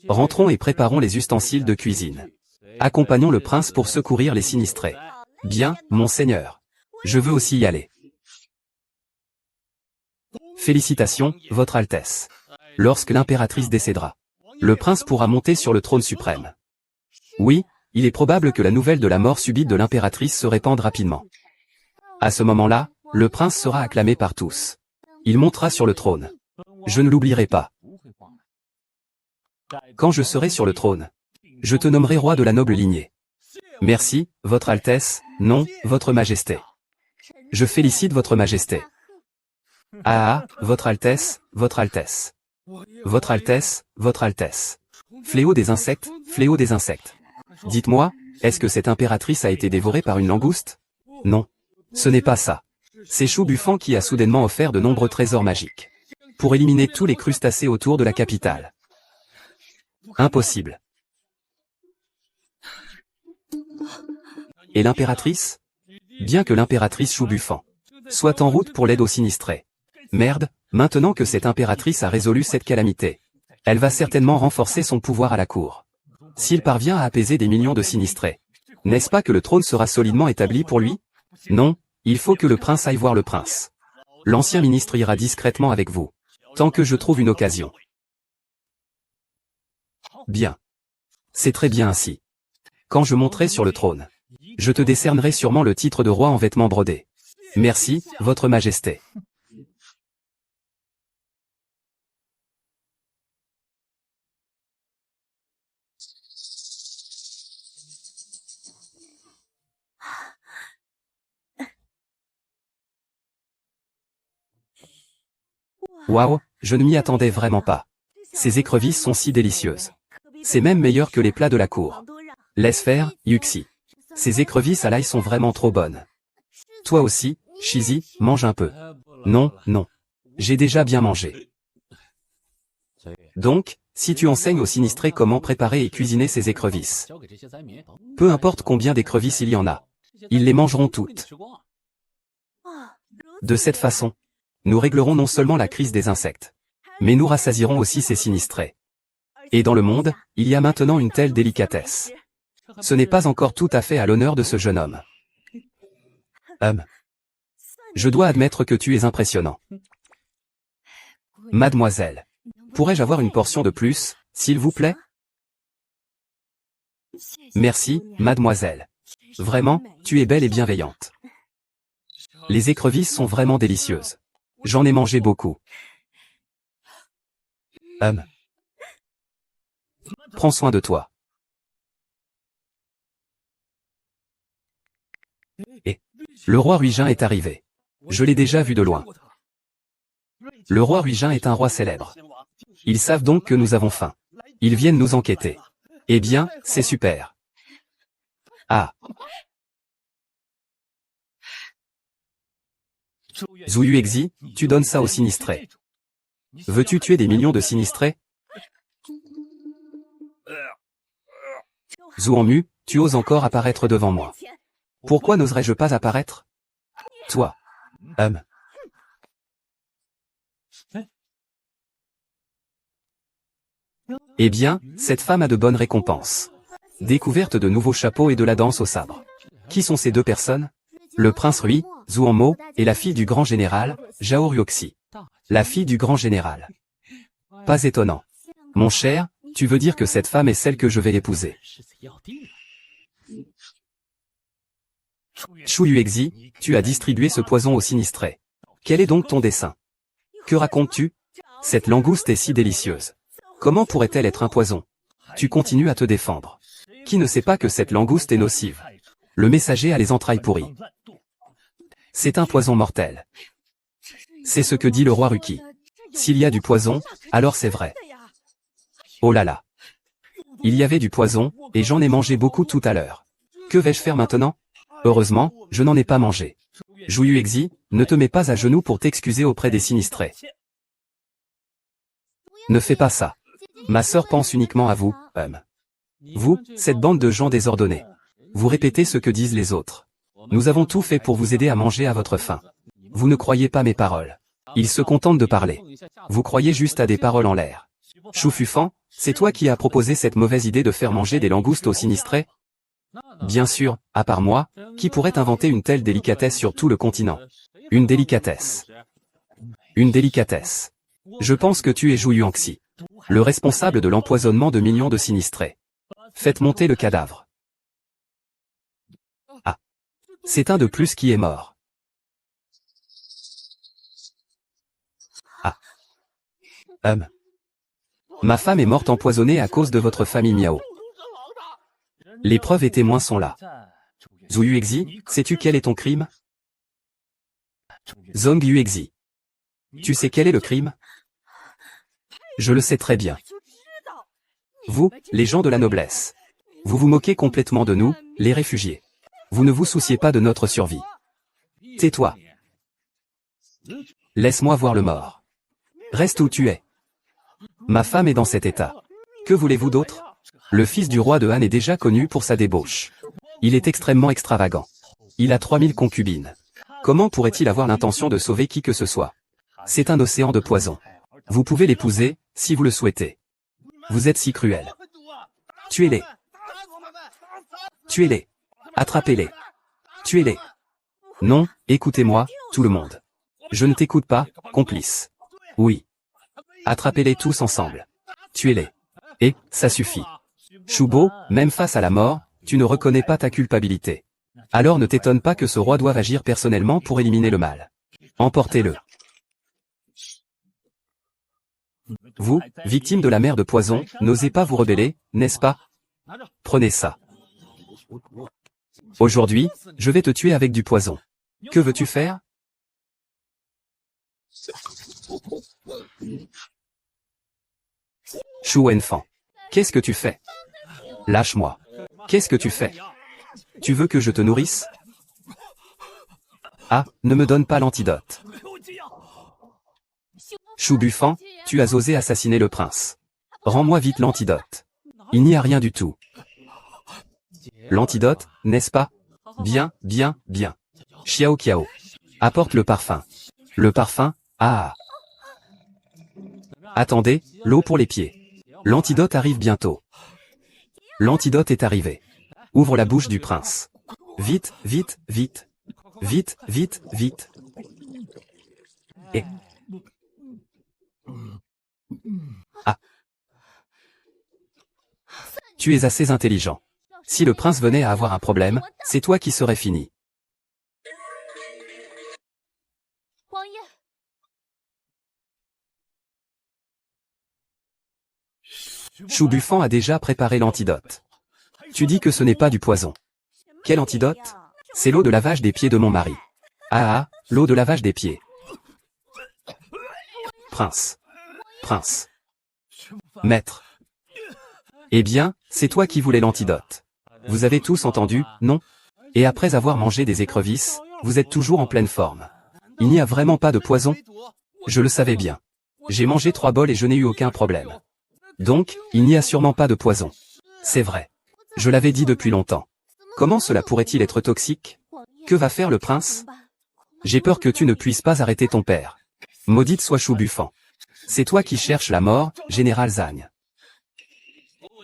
Rentrons et préparons les ustensiles de cuisine. Accompagnons le prince pour secourir les sinistrés. Bien, monseigneur. Je veux aussi y aller. Félicitations, votre Altesse. Lorsque l'impératrice décédera, le prince pourra monter sur le trône suprême. Oui, il est probable que la nouvelle de la mort subite de l'impératrice se répande rapidement. À ce moment-là, le prince sera acclamé par tous. Il montera sur le trône. Je ne l'oublierai pas. Quand je serai sur le trône, je te nommerai roi de la noble lignée. Merci, votre Altesse, non, votre Majesté. Je félicite votre Majesté. Ah, votre Altesse, votre Altesse. Votre Altesse, votre Altesse. Fléau des insectes, fléau des insectes. Dites-moi, est-ce que cette impératrice a été dévorée par une langouste? Non. Ce n'est pas ça. C'est Chou Buffant qui a soudainement offert de nombreux trésors magiques. Pour éliminer tous les crustacés autour de la capitale. Impossible. Et l'impératrice? Bien que l'impératrice Chou Buffant soit en route pour l'aide aux sinistrés. Merde, maintenant que cette impératrice a résolu cette calamité, elle va certainement renforcer son pouvoir à la cour. S'il parvient à apaiser des millions de sinistrés, n'est-ce pas que le trône sera solidement établi pour lui? Non, il faut que le prince aille voir le prince. L'ancien ministre ira discrètement avec vous, tant que je trouve une occasion. Bien. C'est très bien ainsi. Quand je monterai sur le trône, je te décernerai sûrement le titre de roi en vêtements brodés. Merci, votre Majesté. Waouh, je ne m'y attendais vraiment pas. Ces écrevisses sont si délicieuses. C'est même meilleur que les plats de la cour. Laisse faire, Yuxi. Ces écrevisses à l'ail sont vraiment trop bonnes. Toi aussi, Shizi, mange un peu. Non, non. J'ai déjà bien mangé. Donc, si tu enseignes aux sinistrés comment préparer et cuisiner ces écrevisses, peu importe combien d'écrevisses il y en a, ils les mangeront toutes. De cette façon, nous réglerons non seulement la crise des insectes, mais nous rassasierons aussi ces sinistrés. Et dans le monde, il y a maintenant une telle délicatesse. Ce n'est pas encore tout à fait à l'honneur de ce jeune homme. Je dois admettre que tu es impressionnant. Mademoiselle, pourrais-je avoir une portion de plus, s'il vous plaît? Merci, mademoiselle. Vraiment, tu es belle et bienveillante. Les écrevisses sont vraiment délicieuses. J'en ai mangé beaucoup. Prends soin de toi. Et le roi Ruijin est arrivé. Je l'ai déjà vu de loin. Le roi Ruijin est un roi célèbre. Ils savent donc que nous avons faim. Ils viennent nous enquêter. Eh bien, c'est super. Ah. Zhu Yuexi, tu donnes ça aux sinistrés. Veux-tu tuer des millions de sinistrés? Zhu Hanmu, tu oses encore apparaître devant moi. Pourquoi n'oserais-je pas apparaître? Toi. Eh bien, cette femme a de bonnes récompenses. Découverte de nouveaux chapeaux et de la danse au sabre. Qui sont ces deux personnes? Le prince Rui, Zhu Hanmo, et la fille du grand général, Zhao Ruoxi. La fille du grand général. Pas étonnant. Mon cher, tu veux dire que cette femme est celle que je vais épouser. Zhu Yuexi, tu as distribué ce poison aux sinistrés. Quel est donc ton dessein? Que racontes-tu? Cette langouste est si délicieuse. Comment pourrait-elle être un poison? Tu continues à te défendre. Qui ne sait pas que cette langouste est nocive? Le messager a les entrailles pourries. C'est un poison mortel. C'est ce que dit le roi Ruki. S'il y a du poison, alors c'est vrai. Oh là là. Il y avait du poison, et j'en ai mangé beaucoup tout à l'heure. Que vais-je faire maintenant? Heureusement, je n'en ai pas mangé. Zhu Yuexi, ne te mets pas à genoux pour t'excuser auprès des sinistrés. Ne fais pas ça. Ma sœur pense uniquement à vous, Vous, cette bande de gens désordonnés. Vous répétez ce que disent les autres. Nous avons tout fait pour vous aider à manger à votre faim. Vous ne croyez pas mes paroles. Ils se contentent de parler. Vous croyez juste à des paroles en l'air. Chou Fufan, c'est toi qui as proposé cette mauvaise idée de faire manger des langoustes aux sinistrés? Bien sûr, à part moi, qui pourrait inventer une telle délicatesse sur tout le continent? Une délicatesse. Une délicatesse. Je pense que tu es Zhu Yuanxi, le responsable de l'empoisonnement de millions de sinistrés. Faites monter le cadavre. Ah. C'est un de plus qui est mort. Ah. Ma femme est morte empoisonnée à cause de votre famille Miao. Les preuves et témoins sont là. Zhu Yuexi, sais-tu quel est ton crime? Zhong Yuexi. Tu sais quel est le crime? Je le sais très bien. Vous, les gens de la noblesse. Vous vous moquez complètement de nous, les réfugiés. Vous ne vous souciez pas de notre survie. Tais-toi. Laisse-moi voir le mort. Reste où tu es. Ma femme est dans cet état. Que voulez-vous d'autre? Le fils du roi de Han est déjà connu pour sa débauche. Il est extrêmement extravagant. Il a 3000 concubines. Comment pourrait-il avoir l'intention de sauver qui que ce soit? C'est un océan de poison. Vous pouvez l'épouser, si vous le souhaitez. Vous êtes si cruel. Tuez-les. Tuez-les. Attrapez-les. Tuez-les. Non, écoutez-moi, tout le monde. Je ne t'écoute pas, complice. Oui. Attrapez-les tous ensemble. Tuez-les. Et, ça suffit. Shubo, même face à la mort, tu ne reconnais pas ta culpabilité. Alors ne t'étonne pas que ce roi doive agir personnellement pour éliminer le mal. Emportez-le. Vous, victime de la mer de poison, n'osez pas vous rebeller, n'est-ce pas? Prenez ça. Aujourd'hui, je vais te tuer avec du poison. Que veux-tu faire? Shu Wenfan. Qu'est-ce que tu fais? Lâche-moi. Qu'est-ce que tu fais? Tu veux que je te nourrisse? Ah, ne me donne pas l'antidote. Shu Bufan, tu as osé assassiner le prince. Rends-moi vite l'antidote. Il n'y a rien du tout. L'antidote, n'est-ce pas? Bien, bien, bien. Xiao Qiao. Apporte le parfum. Le parfum, ah. Attendez, l'eau pour les pieds. L'antidote arrive bientôt. L'antidote est arrivé. Ouvre la bouche du prince. Vite, vite, vite. Vite, vite, vite. Et... Ah. Tu es assez intelligent. Si le prince venait à avoir un problème, c'est toi qui serais fini. Shu Bufan a déjà préparé l'antidote. Tu dis que ce n'est pas du poison. Quel antidote? C'est l'eau de lavage des pieds de mon mari. Ah ah, l'eau de lavage des pieds. Prince. Prince. Maître. Eh bien, c'est toi qui voulais l'antidote. Vous avez tous entendu, non? Et après avoir mangé des écrevisses, vous êtes toujours en pleine forme. Il n'y a vraiment pas de poison? Je le savais bien. J'ai mangé 3 bols et je n'ai eu aucun problème. Donc, il n'y a sûrement pas de poison. C'est vrai. Je l'avais dit depuis longtemps. Comment cela pourrait-il être toxique? Que va faire le prince? J'ai peur que tu ne puisses pas arrêter ton père. Maudite soit Shu Bufan. C'est toi qui cherches la mort, général Zhang.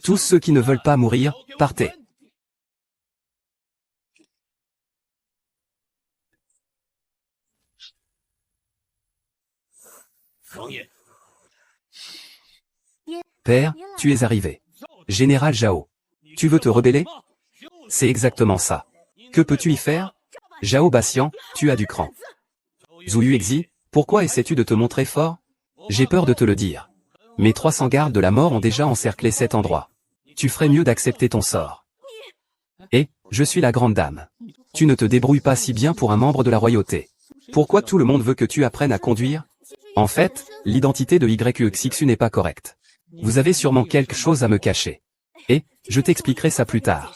Tous ceux qui ne veulent pas mourir, partez. Père, tu es arrivé. Général Zhao. Tu veux te rebeller? C'est exactement ça. Que peux-tu y faire? Zhao Baxian, tu as du cran. Zhu Yuexi, pourquoi essaies-tu de te montrer fort? J'ai peur de te le dire. Mes 300 gardes de la mort ont déjà encerclé cet endroit. Tu ferais mieux d'accepter ton sort. Et, je suis la grande dame. Tu ne te débrouilles pas si bien pour un membre de la royauté. Pourquoi tout le monde veut que tu apprennes à conduire? En fait, l'identité de YXXU n'est pas correcte. Vous avez sûrement quelque chose à me cacher. Et, je t'expliquerai ça plus tard.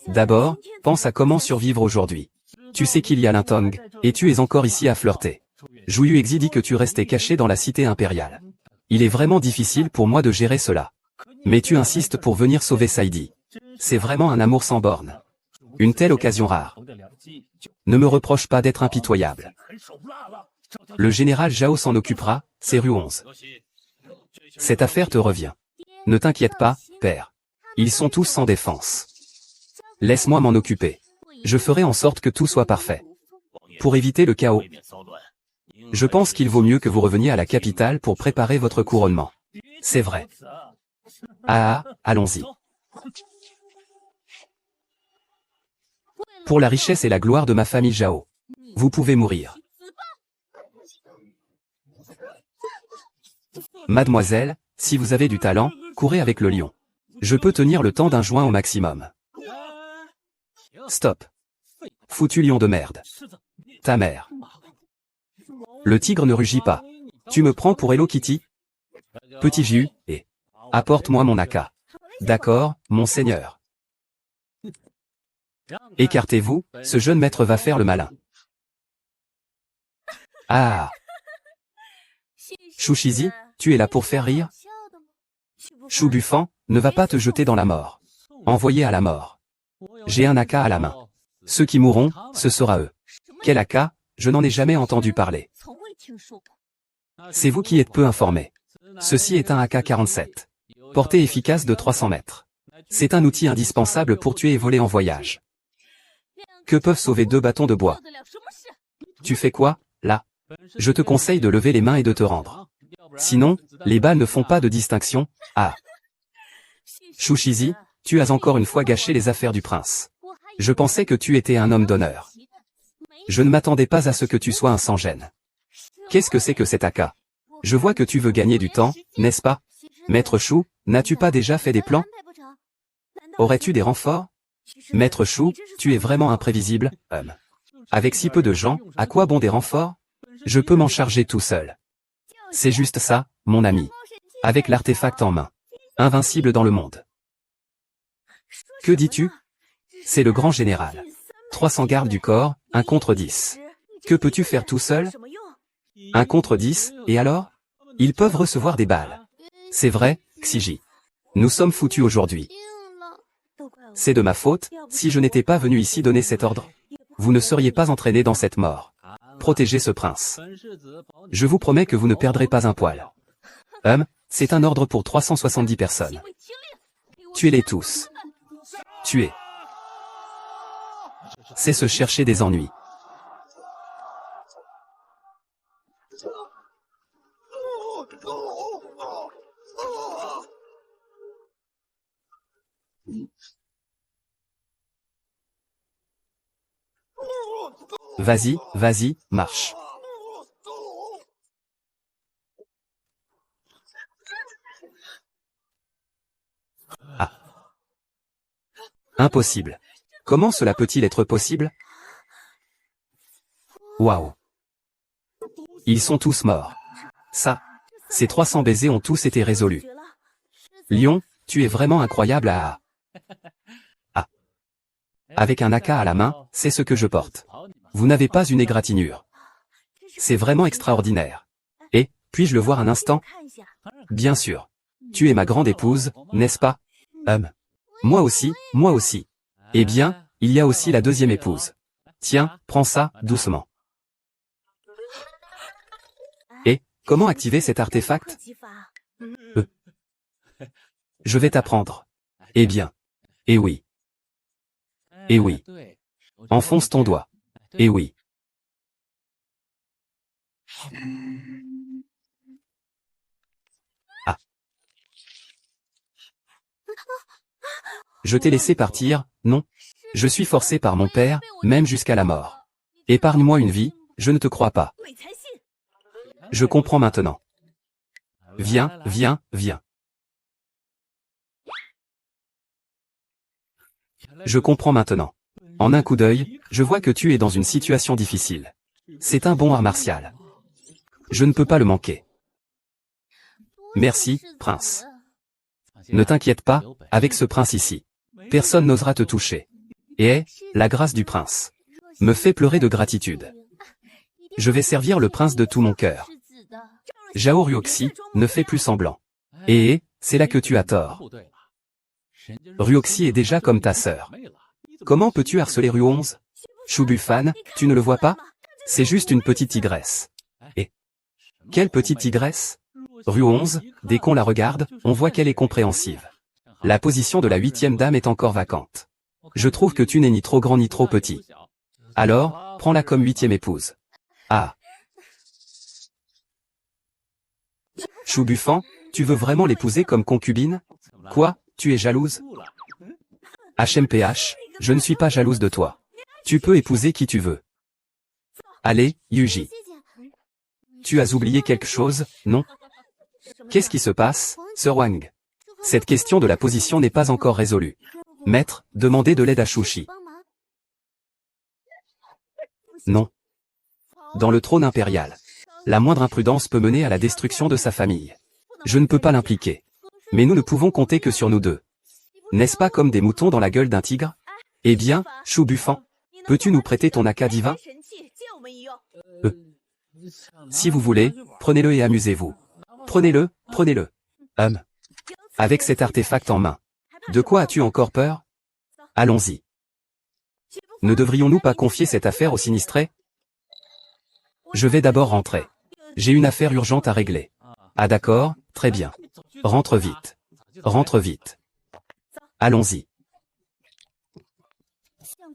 D'abord, pense à comment survivre aujourd'hui. Tu sais qu'il y a l'Intong, et tu es encore ici à flirter. Zhu Yuexi dit que tu restais caché dans la cité impériale. Il est vraiment difficile pour moi de gérer cela. Mais tu insistes pour venir sauver Saidi. C'est vraiment un amour sans borne. Une telle occasion rare. Ne me reproche pas d'être impitoyable. Le général Zhao s'en occupera, c'est rue 11. Cette affaire te revient. Ne t'inquiète pas, père. Ils sont tous sans défense. Laisse-moi m'en occuper. Je ferai en sorte que tout soit parfait. Pour éviter le chaos. Je pense qu'il vaut mieux que vous reveniez à la capitale pour préparer votre couronnement. C'est vrai. Ah, allons-y. Pour la richesse et la gloire de ma famille Zhao, vous pouvez mourir. Mademoiselle, si vous avez du talent, courez avec le lion. Je peux tenir le temps d'un joint au maximum. Stop. Foutu lion de merde. Ta mère. Le tigre ne rugit pas. Tu me prends pour Hello Kitty? Petit Jiu, et... apporte-moi mon AK. D'accord, mon seigneur. Écartez-vous, ce jeune maître va faire le malin. Ah. Shuxizi, tu es là pour faire rire? Shu Bufan, ne va pas te jeter dans la mort. Envoyé à la mort. J'ai un AK à la main. Ceux qui mourront, ce sera eux. Quel AK? Je n'en ai jamais entendu parler. C'est vous qui êtes peu informé. Ceci est un AK-47. Portée efficace de 300 mètres. C'est un outil indispensable pour tuer et voler en voyage. Que peuvent sauver 2 bâtons de bois? Tu fais quoi, là? Je te conseille de lever les mains et de te rendre. Sinon, les balles ne font pas de distinction. Ah. Shuxizi, tu as encore une fois gâché les affaires du prince. Je pensais que tu étais un homme d'honneur. Je ne m'attendais pas à ce que tu sois un sans-gêne. Qu'est-ce que c'est que cet AK? Je vois que tu veux gagner du temps, n'est-ce pas? Maître Shu, n'as-tu pas déjà fait des plans? Aurais-tu des renforts? Maître Shu, tu es vraiment imprévisible, homme. Avec si peu de gens, à quoi bon des renforts? Je peux m'en charger tout seul. C'est juste ça, mon ami. Avec l'artefact en main. Invincible dans le monde. Que dis-tu? C'est le grand général. 300 gardes du corps, 1 contre 10. Que peux-tu faire tout seul? 1 contre 10, et alors? Ils peuvent recevoir des balles. C'est vrai, Xiji. Nous sommes foutus aujourd'hui. C'est de ma faute, si je n'étais pas venu ici donner cet ordre. Vous ne seriez pas entraîné dans cette mort. Protégez ce prince. Je vous promets que vous ne perdrez pas un poil. C'est un ordre pour 370 personnes. Tuez-les tous. Tuez. C'est se chercher des ennuis. Vas-y, vas-y, marche. Ah. Impossible. Comment cela peut-il être possible? Waouh. Ils sont tous morts. Ça. Ces 300 baisers ont tous été résolus. Lion, tu es vraiment incroyable à... Ah. Avec un AK à la main, c'est ce que je porte. Vous n'avez pas une égratignure. C'est vraiment extraordinaire. Et, puis-je le voir un instant? Bien sûr. Tu es ma grande épouse, n'est-ce pas? Moi aussi, moi aussi. Eh bien, il y a aussi la deuxième épouse. Tiens, prends ça, doucement. Et, comment activer cet artefact? Je vais t'apprendre. Eh bien. Eh oui. Eh oui. Enfonce ton doigt. Eh oui. Ah. Je t'ai laissé partir, non? Je suis forcé par mon père, même jusqu'à la mort. Épargne-moi une vie, je ne te crois pas. Je comprends maintenant. Viens, viens, viens. Je comprends maintenant. En un coup d'œil, je vois que tu es dans une situation difficile. C'est un bon art martial. Je ne peux pas le manquer. Merci, prince. Ne t'inquiète pas, avec ce prince ici. Personne n'osera te toucher. Et, la grâce du prince me fait pleurer de gratitude. Je vais servir le prince de tout mon cœur. Zhao Ruoxi, ne fais plus semblant. Et, c'est là que tu as tort. Ruoxi est déjà comme ta sœur. Comment peux-tu harceler Rue 11? Shu Bufan, tu ne le vois pas? C'est juste une petite tigresse. Et quelle petite tigresse? Rue 11, dès qu'on la regarde, on voit qu'elle est compréhensive. La position de la 8e dame est encore vacante. Je trouve que tu n'es ni trop grand ni trop petit. Alors, prends-la comme 8e épouse. Ah. Shu Bufan, tu veux vraiment l'épouser comme concubine? Quoi, tu es jalouse? HMPH, je ne suis pas jalouse de toi. Tu peux épouser qui tu veux. Allez, Yuji. Tu as oublié quelque chose, non? Qu'est-ce qui se passe, Sir Wang? Cette question de la position n'est pas encore résolue. Maître, demandez de l'aide à Shushi. Non. Dans le trône impérial, la moindre imprudence peut mener à la destruction de sa famille. Je ne peux pas l'impliquer. Mais nous ne pouvons compter que sur nous deux. N'est-ce pas comme des moutons dans la gueule d'un tigre? Eh bien, Shu Bufan, peux-tu nous prêter ton AK divin? Si vous voulez, prenez-le et amusez-vous. Prenez-le, prenez-le. Avec cet artefact en main. De quoi as-tu encore peur? Allons-y. Ne devrions-nous pas confier cette affaire au sinistré? Je vais d'abord rentrer. J'ai une affaire urgente à régler. Ah d'accord, très bien. Rentre vite. Rentre vite. Allons-y.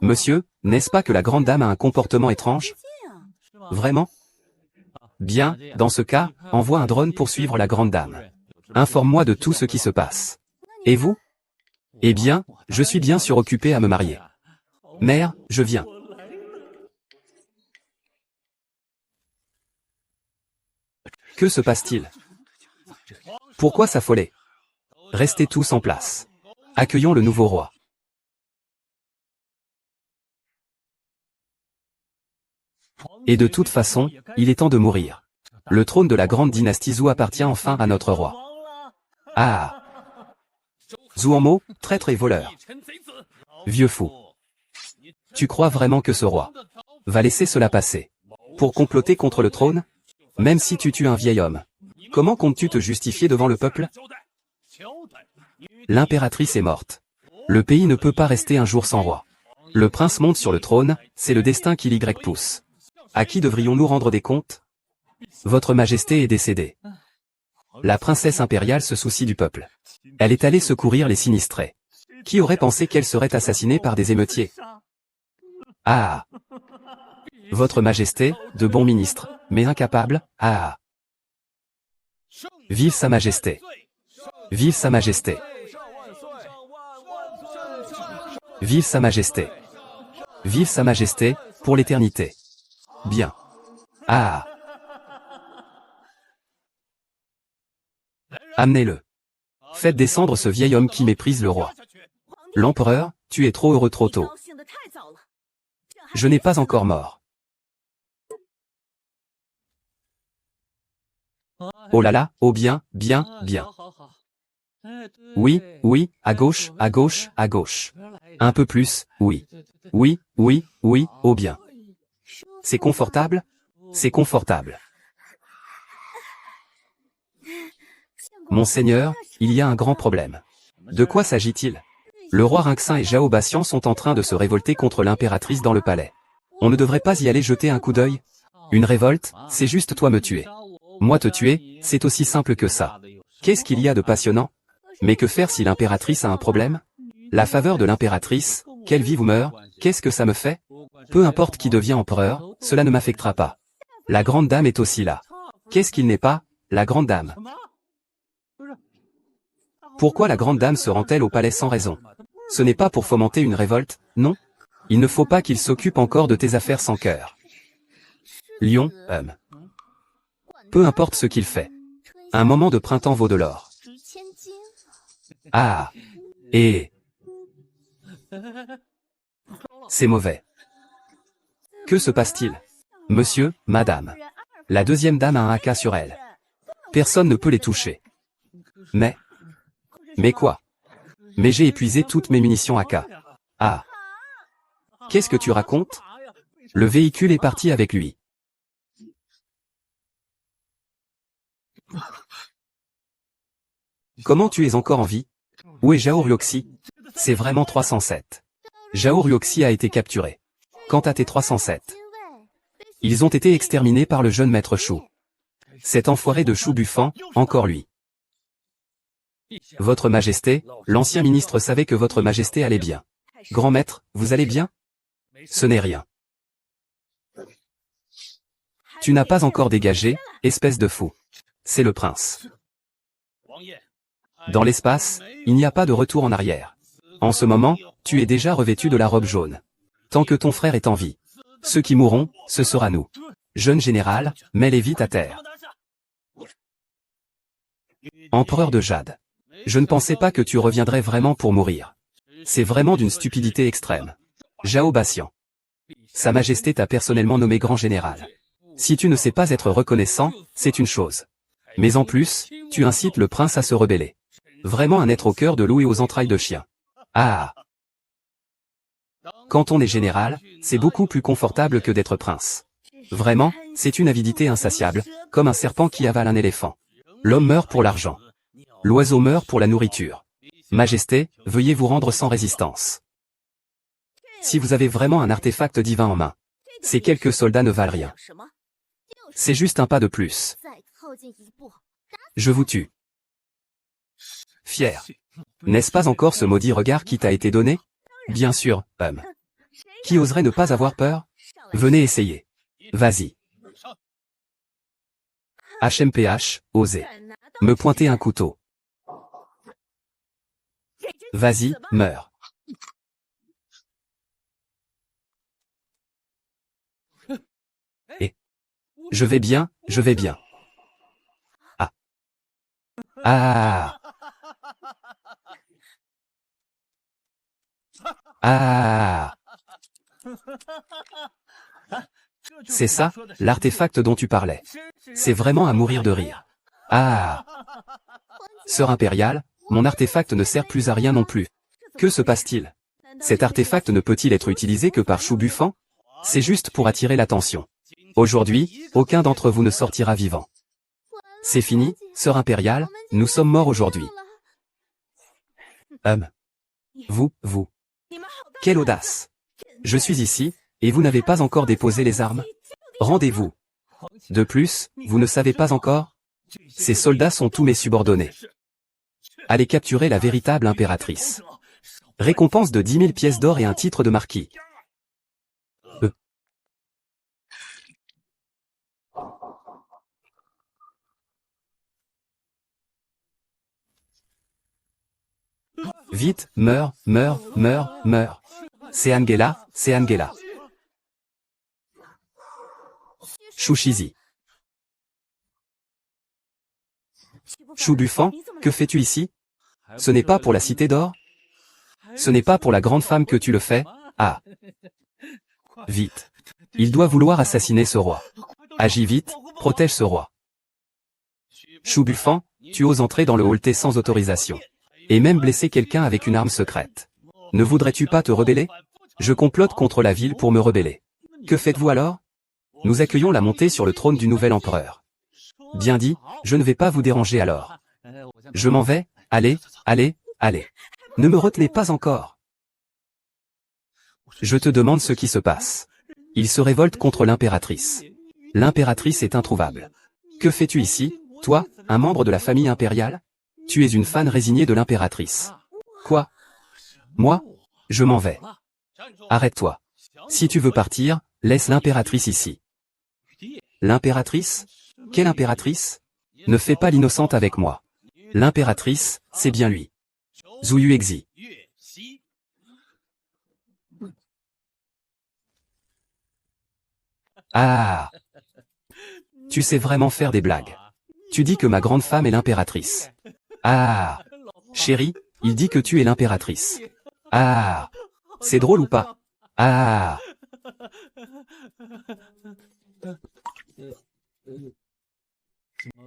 Monsieur, n'est-ce pas que la grande dame a un comportement étrange? Vraiment? Bien, dans ce cas, envoie un drone pour suivre la grande dame. Informe-moi de tout ce qui se passe. Et vous? Eh bien, je suis bien sûr occupé à me marier. Mère, je viens. Que se passe-t-il? Pourquoi s'affoler? Restez tous en place. Accueillons le nouveau roi. Et de toute façon, il est temps de mourir. Le trône de la grande dynastie Zhou appartient enfin à notre roi. Ah! Zhuangmo, traître et voleur. Vieux fou. Tu crois vraiment que ce roi va laisser cela passer pour comploter contre le trône? Même si tu tues un vieil homme, comment comptes-tu te justifier devant le peuple? L'impératrice est morte. Le pays ne peut pas rester un jour sans roi. Le prince monte sur le trône, c'est le destin qui l'y pousse. À qui devrions-nous rendre des comptes? Votre Majesté est décédée. La princesse impériale se soucie du peuple. Elle est allée secourir les sinistrés. Qui aurait pensé qu'elle serait assassinée par des émeutiers? Ah! Votre Majesté, de bons ministres, mais incapables, ah! Vive Sa Majesté! Vive Sa Majesté! Vive Sa Majesté! Vive Sa Majesté, pour l'éternité! Bien. Ah! Amenez-le. Faites descendre ce vieil homme qui méprise le roi. L'empereur, tu es trop heureux trop tôt. Je n'ai pas encore mort. Oh là là, oh bien, bien, bien. Oui, oui, à gauche, à gauche, à gauche. Un peu plus, oui. Oui, oui, oui, oh bien. C'est confortable? C'est confortable. Monseigneur, il y a un grand problème. De quoi s'agit-il? Le roi Rinxin et Zhao Baxian sont en train de se révolter contre l'impératrice dans le palais. On ne devrait pas y aller jeter un coup d'œil? Une révolte, c'est juste toi me tuer. Moi te tuer, c'est aussi simple que ça. Qu'est-ce qu'il y a de passionnant? Mais que faire si l'impératrice a un problème? La faveur de l'impératrice, qu'elle vive ou meure, qu'est-ce que ça me fait? Peu importe qui devient empereur, cela ne m'affectera pas. La grande dame est aussi là. Qu'est-ce qu'il n'est pas, la grande dame? Pourquoi la grande dame se rend-elle au palais sans raison? Ce n'est pas pour fomenter une révolte, non? Il ne faut pas qu'il s'occupe encore de tes affaires sans cœur. Lion, peu importe ce qu'il fait. Un moment de printemps vaut de l'or. Ah! Et... c'est mauvais. Que se passe-t-il? Monsieur, madame. La deuxième dame a un AK sur elle. Personne ne peut les toucher. Mais... mais quoi? Mais j'ai épuisé toutes mes munitions AK. Ah! Qu'est-ce que tu racontes? Le véhicule est parti avec lui. Comment tu es encore en vie? Où est Zhao Ruoxi? C'est vraiment 307. Zhao Ruoxi a été capturé. Quant à tes 307, ils ont été exterminés par le jeune maître Chou. Cet enfoiré de Chou Buffan, encore lui. Votre Majesté, l'ancien ministre savait que votre Majesté allait bien. Grand maître, vous allez bien? Ce n'est rien. Tu n'as pas encore dégagé, espèce de fou. C'est le prince. Dans l'espace, il n'y a pas de retour en arrière. En ce moment, tu es déjà revêtu de la robe jaune. Tant que ton frère est en vie. Ceux qui mourront, ce sera nous. Jeune général, mets-les vite à terre. Empereur de Jade. Je ne pensais pas que tu reviendrais vraiment pour mourir. C'est vraiment d'une stupidité extrême. Zhao Baxian. Sa Majesté t'a personnellement nommé grand général. Si tu ne sais pas être reconnaissant, c'est une chose. Mais en plus, tu incites le prince à se rebeller. Vraiment un être au cœur de loup et aux entrailles de chien. Ah! Quand on est général, c'est beaucoup plus confortable que d'être prince. Vraiment, c'est une avidité insatiable, comme un serpent qui avale un éléphant. L'homme meurt pour l'argent. L'oiseau meurt pour la nourriture. Majesté, veuillez vous rendre sans résistance. Si vous avez vraiment un artefact divin en main, ces quelques soldats ne valent rien. C'est juste un pas de plus. Je vous tue. Fier. N'est-ce pas encore ce maudit regard qui t'a été donné? Bien sûr, Qui oserait ne pas avoir peur? Venez essayer. Vas-y. HMPH, osez. Me pointer un couteau. Vas-y, meurs. Et. Je vais bien, je vais bien. Ah. Ah. Ah. C'est ça, l'artefact dont tu parlais. C'est vraiment à mourir de rire. Ah! Sœur impériale, mon artefact ne sert plus à rien non plus. Que se passe-t-il? Cet artefact ne peut-il être utilisé que par Chou Buffant? C'est juste pour attirer l'attention. Aujourd'hui, aucun d'entre vous ne sortira vivant. C'est fini, sœur impériale, nous sommes morts aujourd'hui. Vous. Quelle audace! Je suis ici, et vous n'avez pas encore déposé les armes? Rendez-vous. De plus, vous ne savez pas encore? Ces soldats sont tous mes subordonnés. Allez capturer la véritable impératrice. Récompense de 10 000 pièces d'or et un titre de marquis. Vite, meurs. C'est Angela. Chouchizi. Chou Buffant, que fais-tu ici? Ce n'est pas pour la cité d'or? Ce n'est pas pour la grande femme que tu le fais? Ah! Vite. Il doit vouloir assassiner ce roi. Agis vite, protège ce roi. Chou Buffant, tu oses entrer dans le hall T sans autorisation. Et même blesser quelqu'un avec une arme secrète. Ne voudrais-tu pas te rebeller? Je complote contre la ville pour me rebeller. Que faites-vous alors? Nous accueillons la montée sur le trône du nouvel empereur. Bien dit, je ne vais pas vous déranger alors. Je m'en vais, allez. Ne me retenez pas encore. Je te demande ce qui se passe. Il se révolte contre l'impératrice. L'impératrice est introuvable. Que fais-tu ici, toi, un membre de la famille impériale? Tu es une fan résignée de l'impératrice. Quoi? Moi? Je m'en vais. Arrête-toi. Si tu veux partir, laisse l'impératrice ici. L'impératrice? Quelle impératrice? Ne fais pas l'innocente avec moi. L'impératrice, c'est bien lui. Zhu Yuexi. Ah! Tu sais vraiment faire des blagues. Tu dis que ma grande femme est l'impératrice. Ah! Chérie, il dit que tu es l'impératrice. Ah! C'est drôle ou pas? Ah!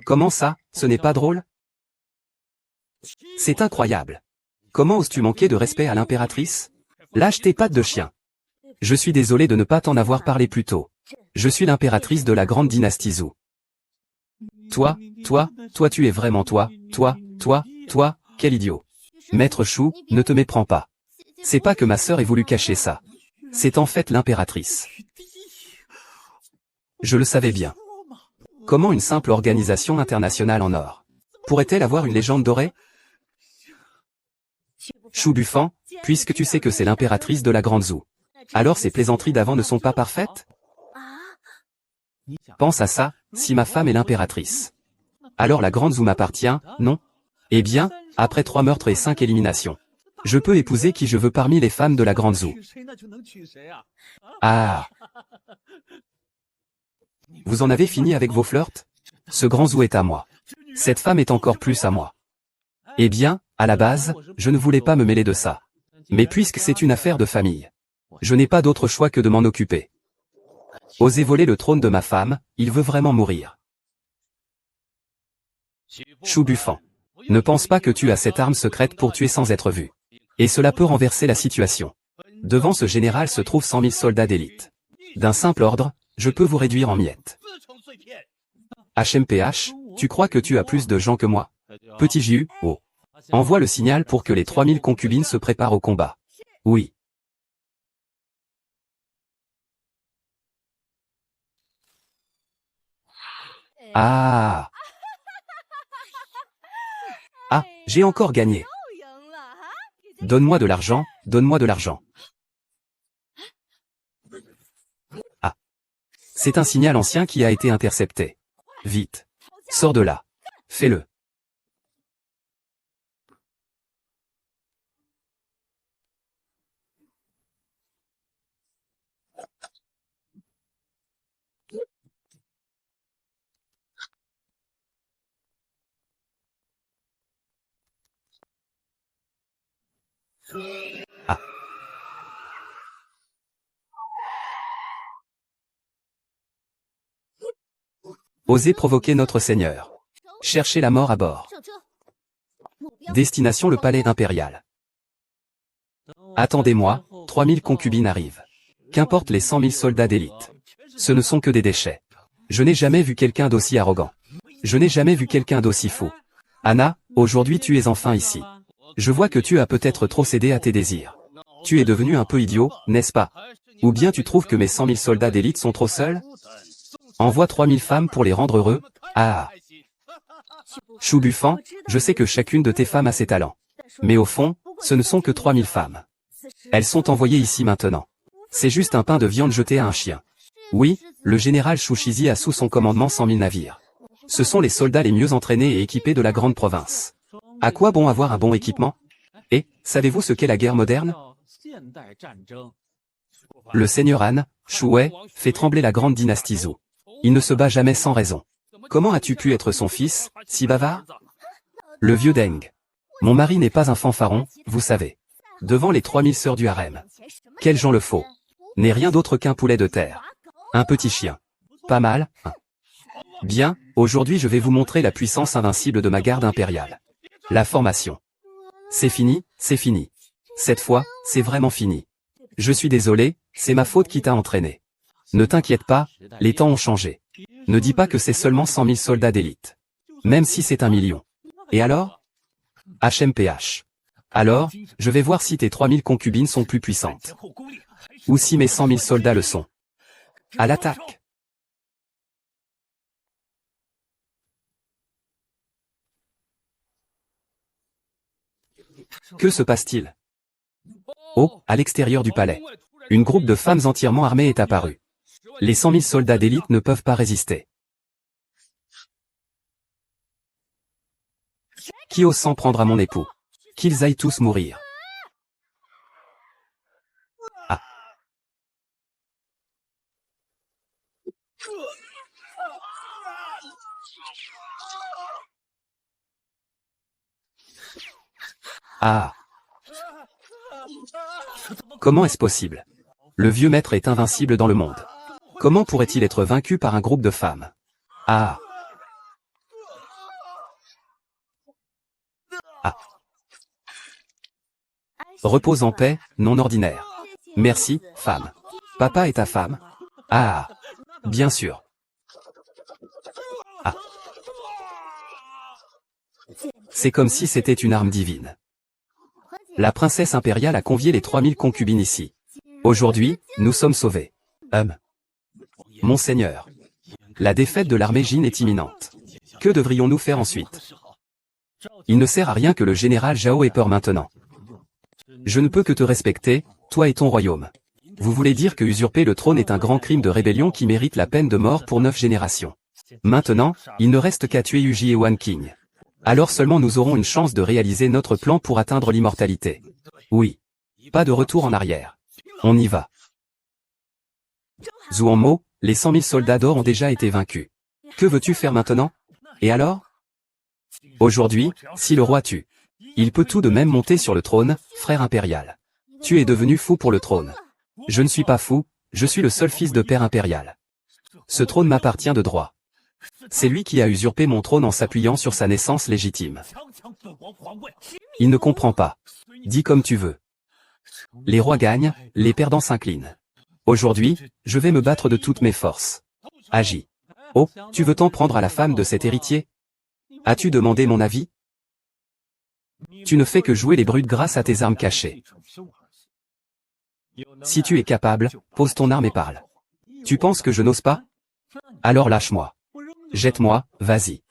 Comment ça, ce n'est pas drôle? C'est incroyable. Comment oses-tu manquer de respect à l'impératrice? Lâche tes pattes de chien. Je suis désolé de ne pas t'en avoir parlé plus tôt. Je suis l'impératrice de la grande dynastie Zhou. Toi, tu es vraiment toi, quel idiot. Maître Chou, ne te méprends pas. C'est pas que ma sœur ait voulu cacher ça. C'est en fait l'impératrice. Je le savais bien. Comment une simple organisation internationale en or pourrait-elle avoir une légende dorée? Chou Buffant, puisque tu sais que c'est l'impératrice de la grande Zhou, alors ces plaisanteries d'avant ne sont pas parfaites? Pense à ça, si ma femme est l'impératrice. Alors la grande Zhou m'appartient, non? Eh bien, après 3 meurtres et 5 éliminations, je peux épouser qui je veux parmi les femmes de la grande Zhou. Ah! Vous en avez fini avec vos flirts? Ce grand Zhou est à moi. Cette femme est encore plus à moi. Eh bien, à la base, je ne voulais pas me mêler de ça. Mais puisque c'est une affaire de famille, je n'ai pas d'autre choix que de m'en occuper. Oser voler le trône de ma femme, il veut vraiment mourir. Chou Buffant. Ne pense pas que tu as cette arme secrète pour tuer sans être vu. Et cela peut renverser la situation. Devant ce général se trouvent 100 000 soldats d'élite. D'un simple ordre, je peux vous réduire en miettes. HMPH, tu crois que tu as plus de gens que moi? Petit Ju, oh. Envoie le signal pour que les 3000 concubines se préparent au combat. Oui. Ah! Ah, j'ai encore gagné. Donne-moi de l'argent, donne-moi de l'argent. Ah. C'est un signal ancien qui a été intercepté. Vite. Sors de là. Fais-le. Ah. Osez provoquer notre Seigneur. Cherchez la mort à bord. Destination le palais impérial. Attendez-moi, 3000 concubines arrivent. Qu'importe les 100 000 soldats d'élite. Ce ne sont que des déchets. Je n'ai jamais vu quelqu'un d'aussi arrogant. Je n'ai jamais vu quelqu'un d'aussi fou. Anna, aujourd'hui tu es enfin ici. Je vois que tu as peut-être trop cédé à tes désirs. Tu es devenu un peu idiot, n'est-ce pas? Ou bien tu trouves que mes 100 000 soldats d'élite sont trop seuls? Envoie 3000 femmes pour les rendre heureux. Ah. Chou Buffant, je sais que chacune de tes femmes a ses talents. Mais au fond, ce ne sont que 3000 femmes. Elles sont envoyées ici maintenant. C'est juste un pain de viande jeté à un chien. Oui, le général Chouchizi a sous son commandement 100 000 navires. Ce sont les soldats les mieux entraînés et équipés de la grande province. À quoi bon avoir un bon équipement? Et, savez-vous ce qu'est la guerre moderne? Le seigneur Han, Shuwei, fait trembler la grande dynastie Zhou. Il ne se bat jamais sans raison. Comment as-tu pu être son fils, si bavard? Le vieux Deng. Mon mari n'est pas un fanfaron, vous savez. Devant les 3000 sœurs du harem. Quel Jean le faux. N'est rien d'autre qu'un poulet de terre. Un petit chien. Pas mal, hein? Bien, aujourd'hui je vais vous montrer la puissance invincible de ma garde impériale. La formation. C'est fini, c'est fini. Cette fois, c'est vraiment fini. Je suis désolé, c'est ma faute qui t'a entraîné. Ne t'inquiète pas, les temps ont changé. Ne dis pas que c'est seulement 100 000 soldats d'élite. Même si c'est 1 million. Et alors? HMPH. Alors, je vais voir si tes 3000 concubines sont plus puissantes. Ou si mes 100 000 soldats le sont. À l'attaque. Que se passe-t-il? Oh, à l'extérieur du palais. Une groupe de femmes entièrement armées est apparue. Les 100 000 soldats d'élite ne peuvent pas résister. Qui ose s'en prendre à mon époux? Qu'ils aillent tous mourir. Ah. Ah. Comment est-ce possible? Le vieux maître est invincible dans le monde. Comment pourrait-il être vaincu par un groupe de femmes? Ah. Ah. Repose en paix, non ordinaire. Merci, femme. Papa est ta femme? Ah. Bien sûr. Ah. C'est comme si c'était une arme divine. La princesse impériale a convié les 3000 concubines ici. Aujourd'hui, nous sommes sauvés. Monseigneur. La défaite de l'armée Jin est imminente. Que devrions-nous faire ensuite? Il ne sert à rien que le général Zhao ait peur maintenant. Je ne peux que te respecter, toi et ton royaume. Vous voulez dire que usurper le trône est un grand crime de rébellion qui mérite la peine de mort pour 9 générations. Maintenant, il ne reste qu'à tuer Yuji et Wan Qing. Alors seulement nous aurons une chance de réaliser notre plan pour atteindre l'immortalité. Oui. Pas de retour en arrière. On y va. Zhuangmo, les 100 000 soldats d'or ont déjà été vaincus. Que veux-tu faire maintenant? Et alors? Aujourd'hui, si le roi tue, il peut tout de même monter sur le trône, frère impérial. Tu es devenu fou pour le trône. Je ne suis pas fou, je suis le seul fils de père impérial. Ce trône m'appartient de droit. C'est lui qui a usurpé mon trône en s'appuyant sur sa naissance légitime. Il ne comprend pas. Dis comme tu veux. Les rois gagnent, les perdants s'inclinent. Aujourd'hui, je vais me battre de toutes mes forces. Agis. Oh, tu veux t'en prendre à la femme de cet héritier? As-tu demandé mon avis? Tu ne fais que jouer les brutes grâce à tes armes cachées. Si tu es capable, pose ton arme et parle. Tu penses que je n'ose pas? Alors lâche-moi. Jette-moi, vas-y.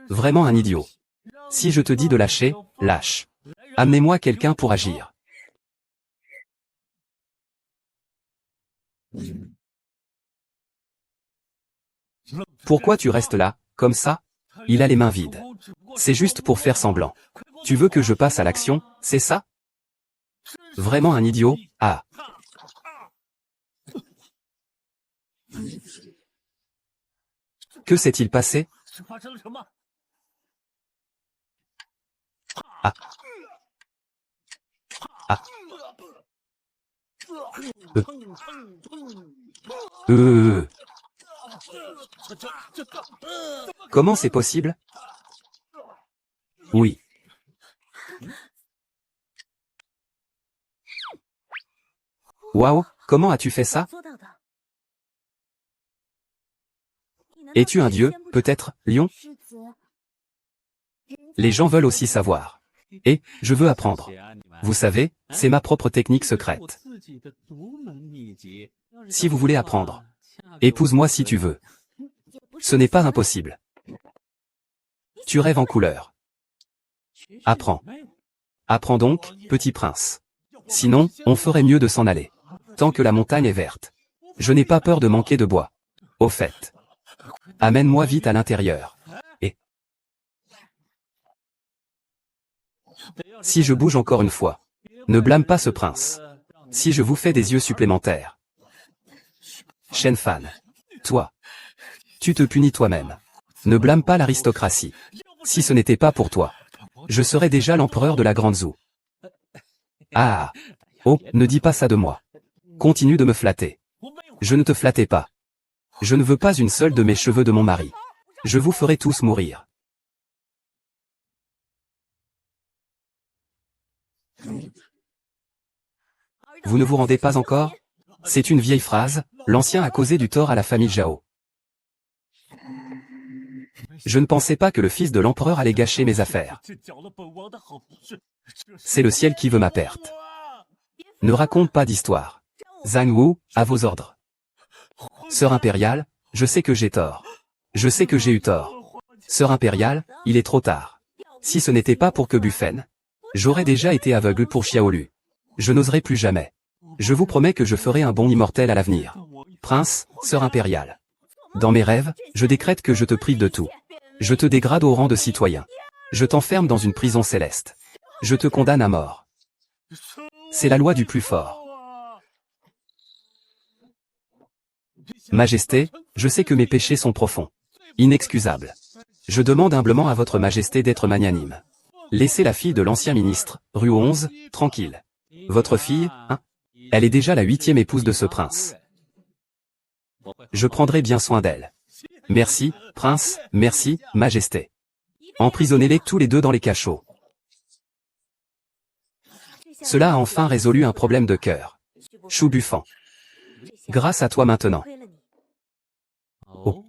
Vraiment un idiot. Si je te dis de lâcher, lâche. Amenez-moi quelqu'un pour agir. Pourquoi tu restes là, comme ça? Il a les mains vides. C'est juste pour faire semblant. Tu veux que je passe à l'action, c'est ça? Vraiment un idiot, ah. Que s'est-il passé? Ah. Ah. Euh. Comment c'est possible? Oui. Waouh, comment as-tu fait ça? Es-tu un dieu, peut-être, lion? Les gens veulent aussi savoir. Et, je veux apprendre. Vous savez, c'est ma propre technique secrète. Si vous voulez apprendre, épouse-moi si tu veux. Ce n'est pas impossible. Tu rêves en couleur. Apprends. Apprends donc, petit prince. Sinon, on ferait mieux de s'en aller. Tant que la montagne est verte. Je n'ai pas peur de manquer de bois. Au fait. Amène-moi vite à l'intérieur. Et si je bouge encore une fois, ne blâme pas ce prince. Si je vous fais des yeux supplémentaires. Shen Fan. Toi. Tu te punis toi-même. Ne blâme pas l'aristocratie. Si ce n'était pas pour toi, je serais déjà l'empereur de la Grande Zhou. Ah. Oh, ne dis pas ça de moi. Continue de me flatter. Je ne te flattais pas. Je ne veux pas une seule de mes cheveux de mon mari. Je vous ferai tous mourir. Vous ne vous rendez pas encore? C'est une vieille phrase, l'ancien a causé du tort à la famille Zhao. Je ne pensais pas que le fils de l'empereur allait gâcher mes affaires. C'est le ciel qui veut ma perte. Ne raconte pas d'histoire. Zhang Wu, à vos ordres. Sœur impériale, je sais que j'ai tort. Je sais que j'ai eu tort. Sœur impériale, il est trop tard. Si ce n'était pas pour que Bufen, j'aurais déjà été aveugle pour Xiaolu. Je n'oserai plus jamais. Je vous promets que je ferai un bond immortel à l'avenir. Prince, sœur impériale. Dans mes rêves, je décrète que je te prive de tout. Je te dégrade au rang de citoyen. Je t'enferme dans une prison céleste. Je te condamne à mort. C'est la loi du plus fort. Majesté, je sais que mes péchés sont profonds. Inexcusables. Je demande humblement à votre majesté d'être magnanime. Laissez la fille de l'ancien ministre, rue 11, tranquille. Votre fille, hein? Elle est déjà la 8e épouse de ce prince. Je prendrai bien soin d'elle. Merci, prince, merci, majesté. Emprisonnez-les tous les deux dans les cachots. Cela a enfin résolu un problème de cœur. Chou Buffan. Grâce à toi maintenant. Oh.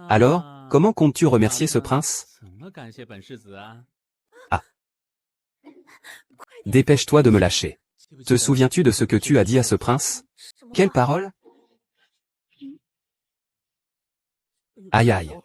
Alors, comment comptes-tu remercier ce prince? Ah. Dépêche-toi de me lâcher. Te souviens-tu de ce que tu as dit à ce prince? Quelle parole? Aïe aïe.